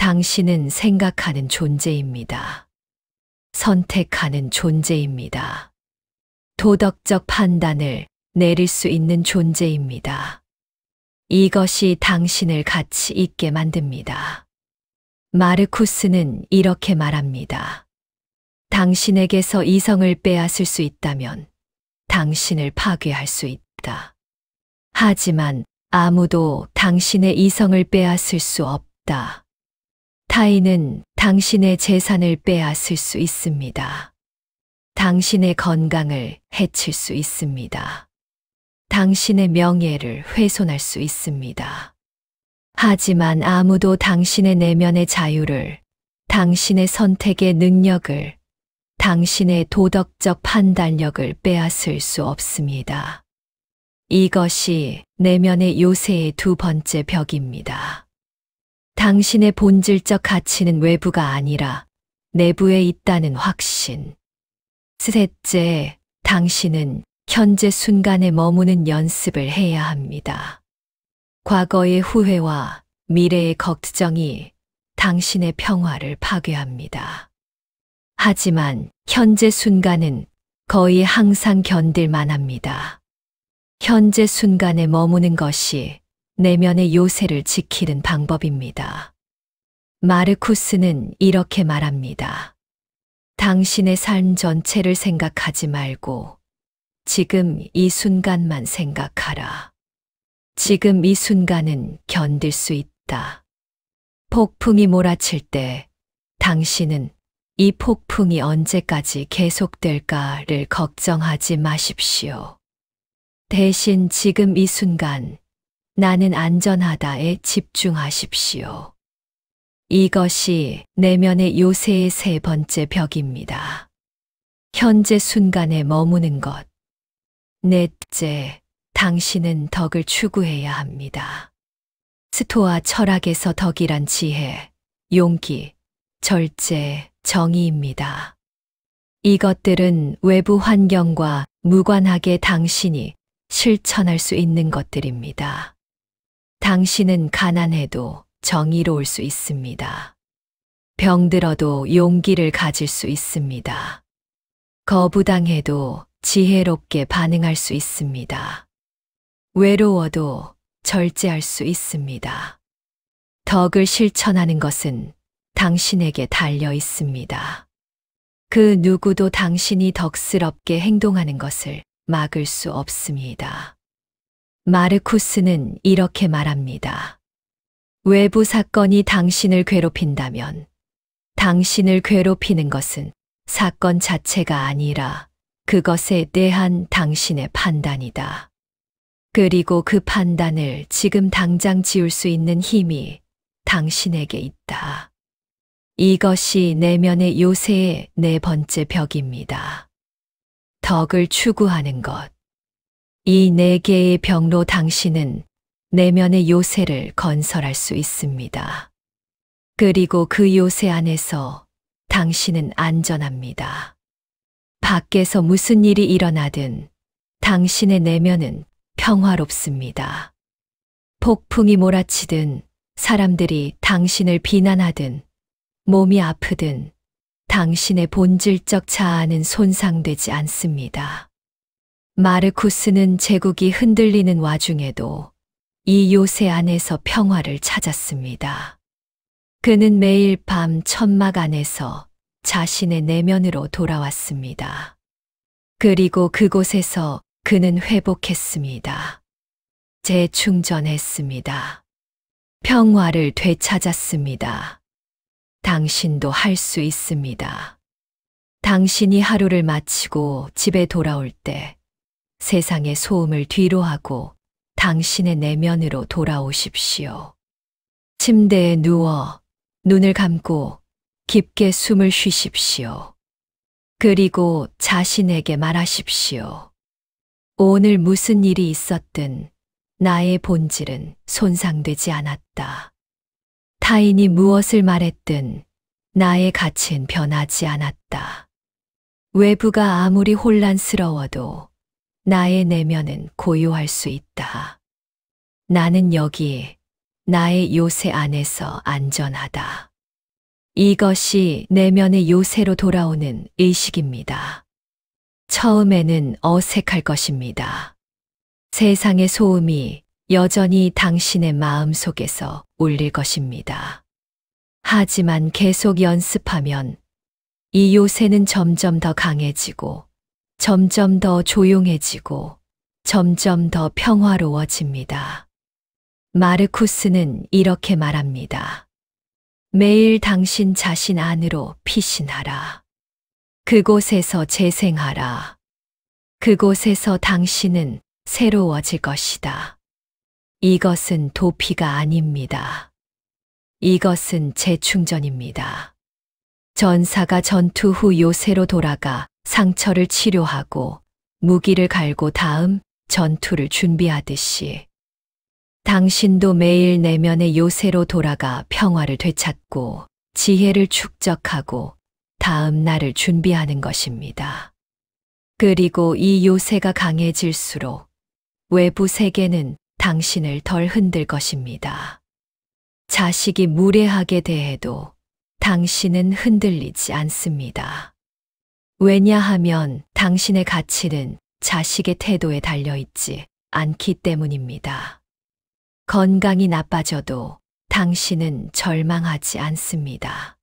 당신은 생각하는 존재입니다. 선택하는 존재입니다. 도덕적 판단을 내릴 수 있는 존재입니다. 이것이 당신을 가치 있게 만듭니다. 마르쿠스는 이렇게 말합니다. 당신에게서 이성을 빼앗을 수 있다면 당신을 파괴할 수 있다. 하지만 아무도 당신의 이성을 빼앗을 수 없다. 타인은 당신의 재산을 빼앗을 수 있습니다. 당신의 건강을 해칠 수 있습니다. 당신의 명예를 훼손할 수 있습니다. 하지만 아무도 당신의 내면의 자유를, 당신의 선택의 능력을, 당신의 도덕적 판단력을 빼앗을 수 없습니다. 이것이 내면의 요새의 두 번째 벽입니다. 당신의 본질적 가치는 외부가 아니라 내부에 있다는 확신. 셋째, 당신은 현재 순간에 머무는 연습을 해야 합니다. 과거의 후회와 미래의 걱정이 당신의 평화를 파괴합니다. 하지만 현재 순간은 거의 항상 견딜만 합니다. 현재 순간에 머무는 것이 내면의 요새를 지키는 방법입니다. 마르쿠스는 이렇게 말합니다. 당신의 삶 전체를 생각하지 말고 지금 이 순간만 생각하라. 지금 이 순간은 견딜 수 있다. 폭풍이 몰아칠 때 당신은 이 폭풍이 언제까지 계속될까를 걱정하지 마십시오. 대신 지금 이 순간 나는 안전하다에 집중하십시오. 이것이 내면의 요새의 세 번째 벽입니다. 현재 순간에 머무는 것. 넷째, 당신은 덕을 추구해야 합니다. 스토아 철학에서 덕이란 지혜, 용기, 절제, 정의입니다. 이것들은 외부 환경과 무관하게 당신이 실천할 수 있는 것들입니다. 당신은 가난해도 정의로울 수 있습니다. 병들어도 용기를 가질 수 있습니다. 거부당해도 지혜롭게 반응할 수 있습니다. 외로워도 절제할 수 있습니다. 덕을 실천하는 것은 당신에게 달려 있습니다. 그 누구도 당신이 덕스럽게 행동하는 것을 막을 수 없습니다. 마르쿠스는 이렇게 말합니다. 외부 사건이 당신을 괴롭힌다면 당신을 괴롭히는 것은 사건 자체가 아니라 그것에 대한 당신의 판단이다. 그리고 그 판단을 지금 당장 지울 수 있는 힘이 당신에게 있다. 이것이 내면의 요새의 네 번째 벽입니다. 덕을 추구하는 것. 이 네 개의 벽로 당신은 내면의 요새를 건설할 수 있습니다. 그리고 그 요새 안에서 당신은 안전합니다. 밖에서 무슨 일이 일어나든 당신의 내면은 평화롭습니다. 폭풍이 몰아치든 사람들이 당신을 비난하든 몸이 아프든 당신의 본질적 자아는 손상되지 않습니다. 마르쿠스는 제국이 흔들리는 와중에도 이 요새 안에서 평화를 찾았습니다. 그는 매일 밤 천막 안에서 자신의 내면으로 돌아왔습니다. 그리고 그곳에서 그는 회복했습니다. 재충전했습니다. 평화를 되찾았습니다. 당신도 할 수 있습니다. 당신이 하루를 마치고 집에 돌아올 때 세상의 소음을 뒤로하고 당신의 내면으로 돌아오십시오. 침대에 누워 눈을 감고 깊게 숨을 쉬십시오. 그리고 자신에게 말하십시오. 오늘 무슨 일이 있었든 나의 본질은 손상되지 않았다. 타인이 무엇을 말했든 나의 가치는 변하지 않았다. 외부가 아무리 혼란스러워도 나의 내면은 고요할 수 있다. 나는 여기 나의 요새 안에서 안전하다. 이것이 내면의 요새로 돌아오는 의식입니다. 처음에는 어색할 것입니다. 세상의 소음이 여전히 당신의 마음 속에서 울릴 것입니다. 하지만 계속 연습하면 이 요새는 점점 더 강해지고, 점점 더 조용해지고, 점점 더 평화로워집니다. 마르쿠스는 이렇게 말합니다. 매일 당신 자신 안으로 피신하라. 그곳에서 재생하라. 그곳에서 당신은 새로워질 것이다. 이것은 도피가 아닙니다. 이것은 재충전입니다. 전사가 전투 후 요새로 돌아가 상처를 치료하고 무기를 갈고 다음 전투를 준비하듯이 당신도 매일 내면의 요새로 돌아가 평화를 되찾고 지혜를 축적하고 다음 날을 준비하는 것입니다. 그리고 이 요새가 강해질수록 외부 세계는 당신을 덜 흔들 것입니다. 자식이 무례하게 대해도 당신은 흔들리지 않습니다. 왜냐하면 당신의 가치는 자식의 태도에 달려있지 않기 때문입니다. 건강이 나빠져도 당신은 절망하지 않습니다.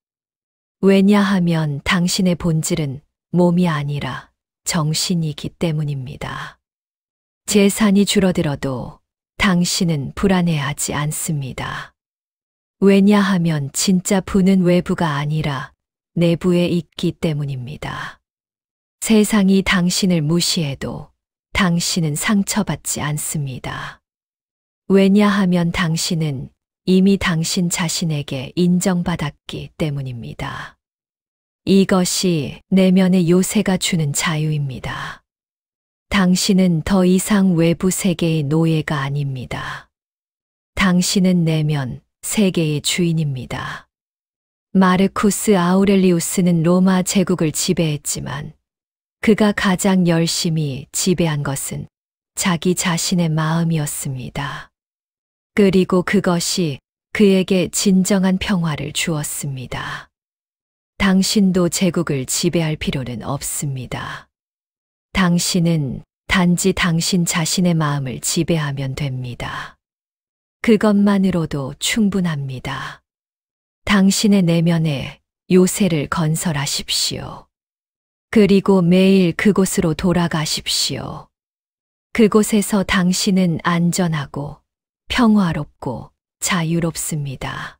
왜냐하면 당신의 본질은 몸이 아니라 정신이기 때문입니다. 재산이 줄어들어도 당신은 불안해하지 않습니다. 왜냐하면 진짜 부는 외부가 아니라 내부에 있기 때문입니다. 세상이 당신을 무시해도 당신은 상처받지 않습니다. 왜냐하면 당신은 이미 당신 자신에게 인정받았기 때문입니다. 이것이 내면의 요새가 주는 자유입니다. 당신은 더 이상 외부 세계의 노예가 아닙니다. 당신은 내면 세계의 주인입니다. 마르쿠스 아우렐리우스는 로마 제국을 지배했지만 그가 가장 열심히 지배한 것은 자기 자신의 마음이었습니다. 그리고 그것이 그에게 진정한 평화를 주었습니다. 당신도 제국을 지배할 필요는 없습니다. 당신은 단지 당신 자신의 마음을 지배하면 됩니다. 그것만으로도 충분합니다. 당신의 내면에 요새를 건설하십시오. 그리고 매일 그곳으로 돌아가십시오. 그곳에서 당신은 안전하고 평화롭고 자유롭습니다.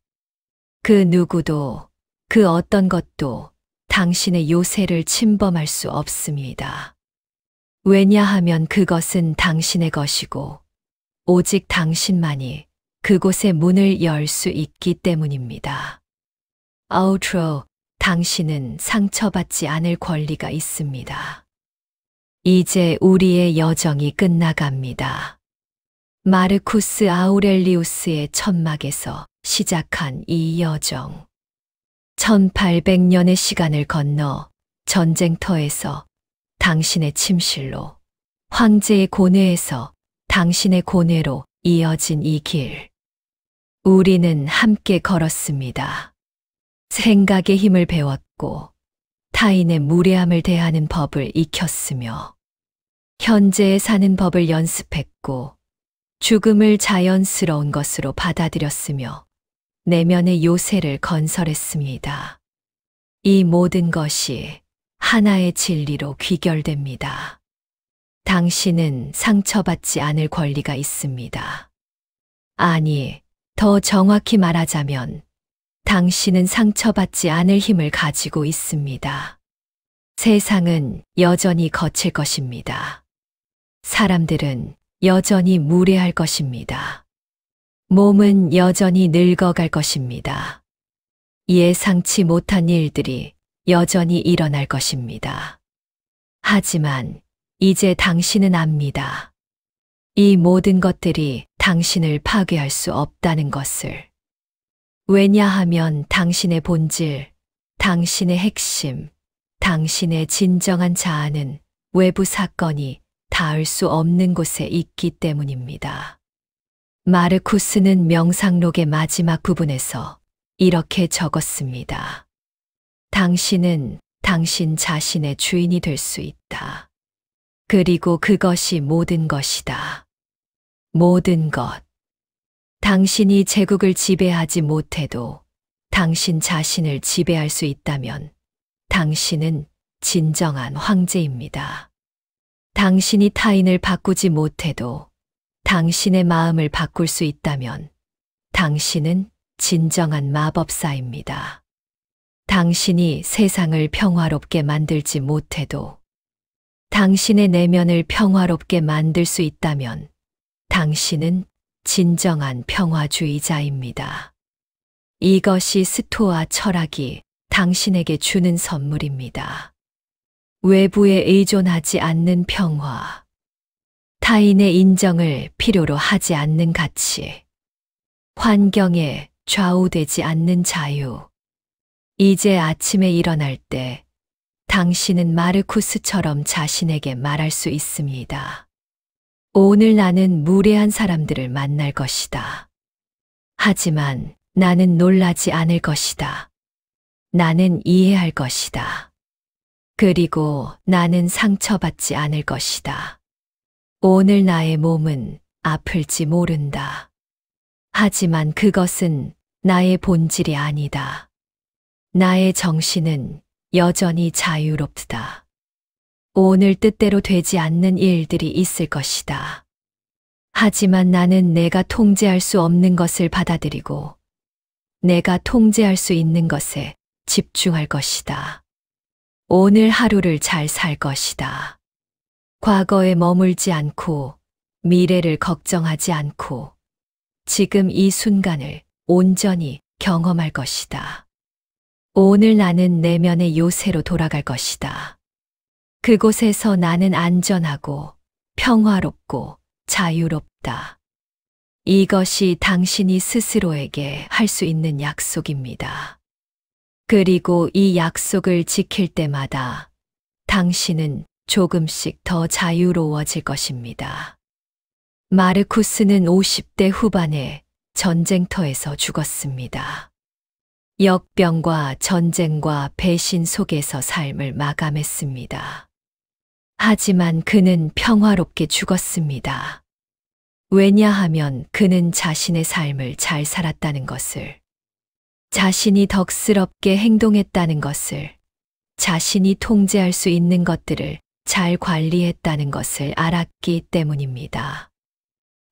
그 누구도, 그 어떤 것도 당신의 요새를 침범할 수 없습니다. 왜냐하면 그것은 당신의 것이고, 오직 당신만이 그곳의 문을 열 수 있기 때문입니다. 아우트로, 당신은 상처받지 않을 권리가 있습니다. 이제 우리의 여정이 끝나갑니다. 마르쿠스 아우렐리우스의 천막에서 시작한 이 여정. 1800년의 시간을 건너 전쟁터에서 당신의 침실로, 황제의 고뇌에서 당신의 고뇌로 이어진 이 길. 우리는 함께 걸었습니다. 생각의 힘을 배웠고 타인의 무례함을 대하는 법을 익혔으며 현재에 사는 법을 연습했고 죽음을 자연스러운 것으로 받아들였으며 내면의 요새를 건설했습니다. 이 모든 것이 하나의 진리로 귀결됩니다. 당신은 상처받지 않을 권리가 있습니다. 아니, 더 정확히 말하자면 당신은 상처받지 않을 힘을 가지고 있습니다. 세상은 여전히 거칠 것입니다. 사람들은 여전히 무례할 것입니다. 몸은 여전히 늙어갈 것입니다. 예상치 못한 일들이 여전히 일어날 것입니다. 하지만 이제 당신은 압니다. 이 모든 것들이 당신을 파괴할 수 없다는 것을. 왜냐하면 당신의 본질, 당신의 핵심, 당신의 진정한 자아는 외부 사건이 닿을 수 없는 곳에 있기 때문입니다. 마르쿠스는 명상록의 마지막 부분에서 이렇게 적었습니다. 당신은 당신 자신의 주인이 될 수 있다. 그리고 그것이 모든 것이다. 모든 것. 당신이 제국을 지배하지 못해도 당신 자신을 지배할 수 있다면 당신은 진정한 황제입니다. 당신이 타인을 바꾸지 못해도 당신의 마음을 바꿀 수 있다면 당신은 진정한 마법사입니다. 당신이 세상을 평화롭게 만들지 못해도 당신의 내면을 평화롭게 만들 수 있다면 당신은 진정한 평화주의자입니다. 이것이 스토아 철학이 당신에게 주는 선물입니다. 외부에 의존하지 않는 평화, 타인의 인정을 필요로 하지 않는 가치, 환경에 좌우되지 않는 자유. 이제 아침에 일어날 때 당신은 마르쿠스처럼 자신에게 말할 수 있습니다. 오늘 나는 무례한 사람들을 만날 것이다. 하지만 나는 놀라지 않을 것이다. 나는 이해할 것이다. 그리고 나는 상처받지 않을 것이다. 오늘 나의 몸은 아플지 모른다. 하지만 그것은 나의 본질이 아니다. 나의 정신은 여전히 자유롭다. 오늘 뜻대로 되지 않는 일들이 있을 것이다. 하지만 나는 내가 통제할 수 없는 것을 받아들이고 내가 통제할 수 있는 것에 집중할 것이다. 오늘 하루를 잘 살 것이다. 과거에 머물지 않고 미래를 걱정하지 않고 지금 이 순간을 온전히 경험할 것이다. 오늘 나는 내면의 요새로 돌아갈 것이다. 그곳에서 나는 안전하고 평화롭고 자유롭다. 이것이 당신이 스스로에게 할 수 있는 약속입니다. 그리고 이 약속을 지킬 때마다 당신은 조금씩 더 자유로워질 것입니다. 마르쿠스는 50대 후반에 전쟁터에서 죽었습니다. 역병과 전쟁과 배신 속에서 삶을 마감했습니다. 하지만 그는 평화롭게 죽었습니다. 왜냐하면 그는 자신의 삶을 잘 살았다는 것을, 자신이 덕스럽게 행동했다는 것을, 자신이 통제할 수 있는 것들을 잘 관리했다는 것을 알았기 때문입니다.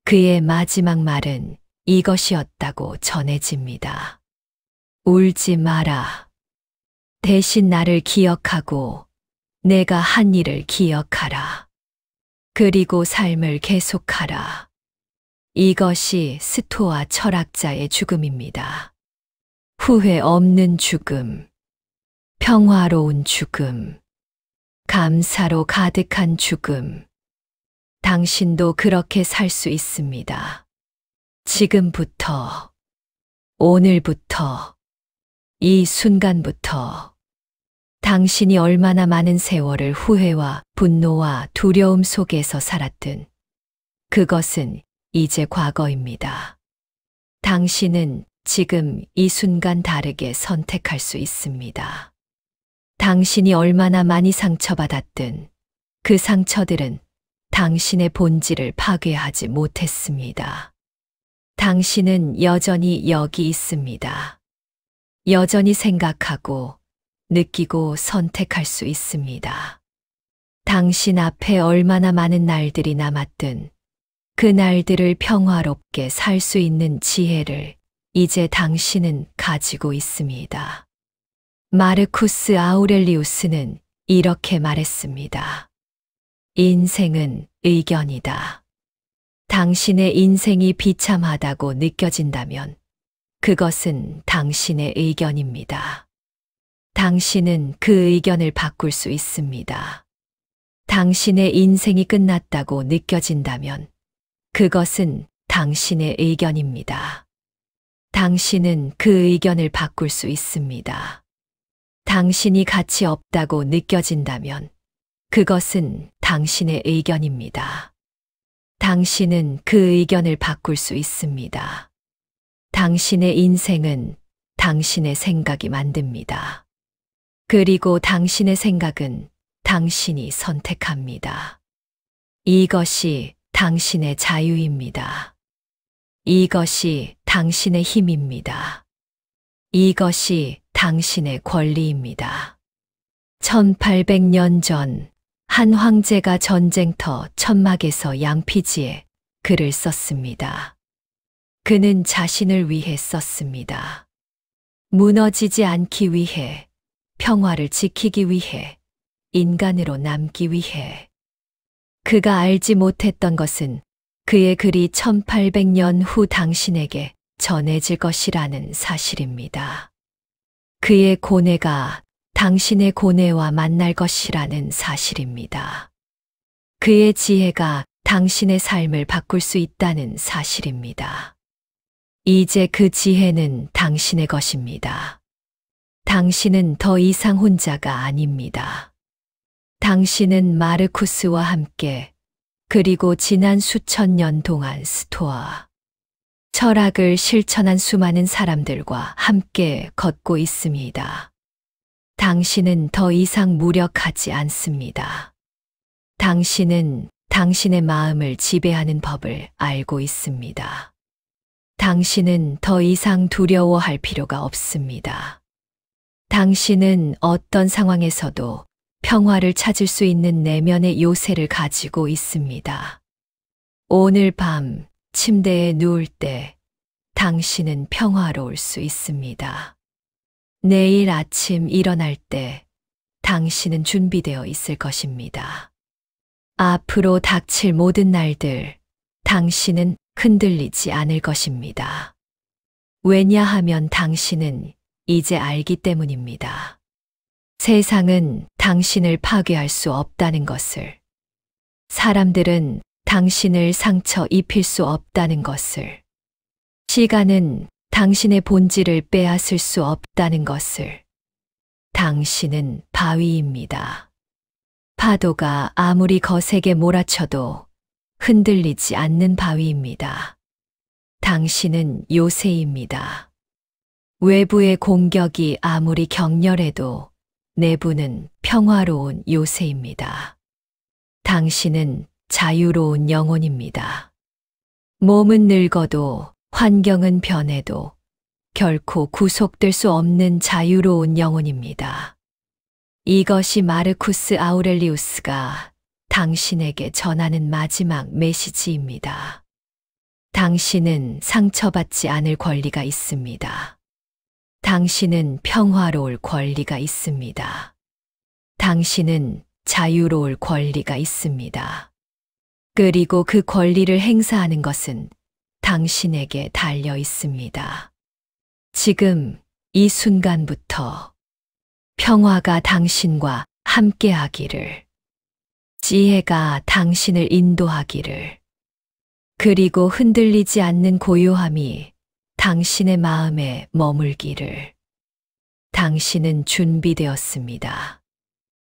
그의 마지막 말은 이것이었다고 전해집니다. 울지 마라. 대신 나를 기억하고 내가 한 일을 기억하라. 그리고 삶을 계속하라. 이것이 스토아 철학자의 죽음입니다. 후회 없는 죽음, 평화로운 죽음, 감사로 가득한 죽음. 당신도 그렇게 살 수 있습니다. 지금부터, 오늘부터, 이 순간부터 당신이 얼마나 많은 세월을 후회와 분노와 두려움 속에서 살았든 그것은 이제 과거입니다. 당신은 지금 이 순간 다르게 선택할 수 있습니다. 당신이 얼마나 많이 상처받았든 그 상처들은 당신의 본질을 파괴하지 못했습니다. 당신은 여전히 여기 있습니다. 여전히 생각하고 느끼고 선택할 수 있습니다. 당신 앞에 얼마나 많은 날들이 남았든 그 날들을 평화롭게 살 수 있는 지혜를 이제 당신은 가지고 있습니다. 마르쿠스 아우렐리우스는 이렇게 말했습니다. 인생은 의견이다. 당신의 인생이 비참하다고 느껴진다면 그것은 당신의 의견입니다. 당신은 그 의견을 바꿀 수 있습니다. 당신의 인생이 끝났다고 느껴진다면 그것은 당신의 의견입니다. 당신은 그 의견을 바꿀 수 있습니다. 당신이 가치 없다고 느껴진다면 그것은 당신의 의견입니다. 당신은 그 의견을 바꿀 수 있습니다. 당신의 인생은 당신의 생각이 만듭니다. 그리고 당신의 생각은 당신이 선택합니다. 이것이 당신의 자유입니다. 이것이 당신의 힘입니다. 이것이 당신의 권리입니다. 1800년 전 한 황제가 전쟁터 천막에서 양피지에 글을 썼습니다. 그는 자신을 위해 썼습니다. 무너지지 않기 위해, 평화를 지키기 위해, 인간으로 남기 위해. 그가 알지 못했던 것은 그의 글이 1800년 후 당신에게 전해질 것이라는 사실입니다. 그의 고뇌가 당신의 고뇌와 만날 것이라는 사실입니다. 그의 지혜가 당신의 삶을 바꿀 수 있다는 사실입니다. 이제 그 지혜는 당신의 것입니다. 당신은 더 이상 혼자가 아닙니다. 당신은 마르쿠스와 함께, 그리고 지난 수천 년 동안 스토아 철학을 실천한 수많은 사람들과 함께 걷고 있습니다. 당신은 더 이상 무력하지 않습니다. 당신은 당신의 마음을 지배하는 법을 알고 있습니다. 당신은 더 이상 두려워할 필요가 없습니다. 당신은 어떤 상황에서도 평화를 찾을 수 있는 내면의 요새를 가지고 있습니다. 오늘 밤 침대에 누울 때 당신은 평화로울 수 있습니다. 내일 아침 일어날 때 당신은 준비되어 있을 것입니다. 앞으로 닥칠 모든 날들 당신은 흔들리지 않을 것입니다. 왜냐하면 당신은 이제 알기 때문입니다. 세상은 당신을 파괴할 수 없다는 것을, 사람들은 당신을 상처 입힐 수 없다는 것을, 시간은 당신의 본질을 빼앗을 수 없다는 것을. 당신은 바위입니다. 파도가 아무리 거세게 몰아쳐도 흔들리지 않는 바위입니다. 당신은 요새입니다. 외부의 공격이 아무리 격렬해도 내부는 평화로운 요새입니다. 당신은 자유로운 영혼입니다. 몸은 늙어도 환경은 변해도 결코 구속될 수 없는 자유로운 영혼입니다. 이것이 마르쿠스 아우렐리우스가 당신에게 전하는 마지막 메시지입니다. 당신은 상처받지 않을 권리가 있습니다. 당신은 평화로울 권리가 있습니다. 당신은 자유로울 권리가 있습니다. 그리고 그 권리를 행사하는 것은 당신에게 달려 있습니다. 지금 이 순간부터 평화가 당신과 함께하기를, 지혜가 당신을 인도하기를, 그리고 흔들리지 않는 고요함이 당신의 마음에 머물기를. 당신은 준비되었습니다.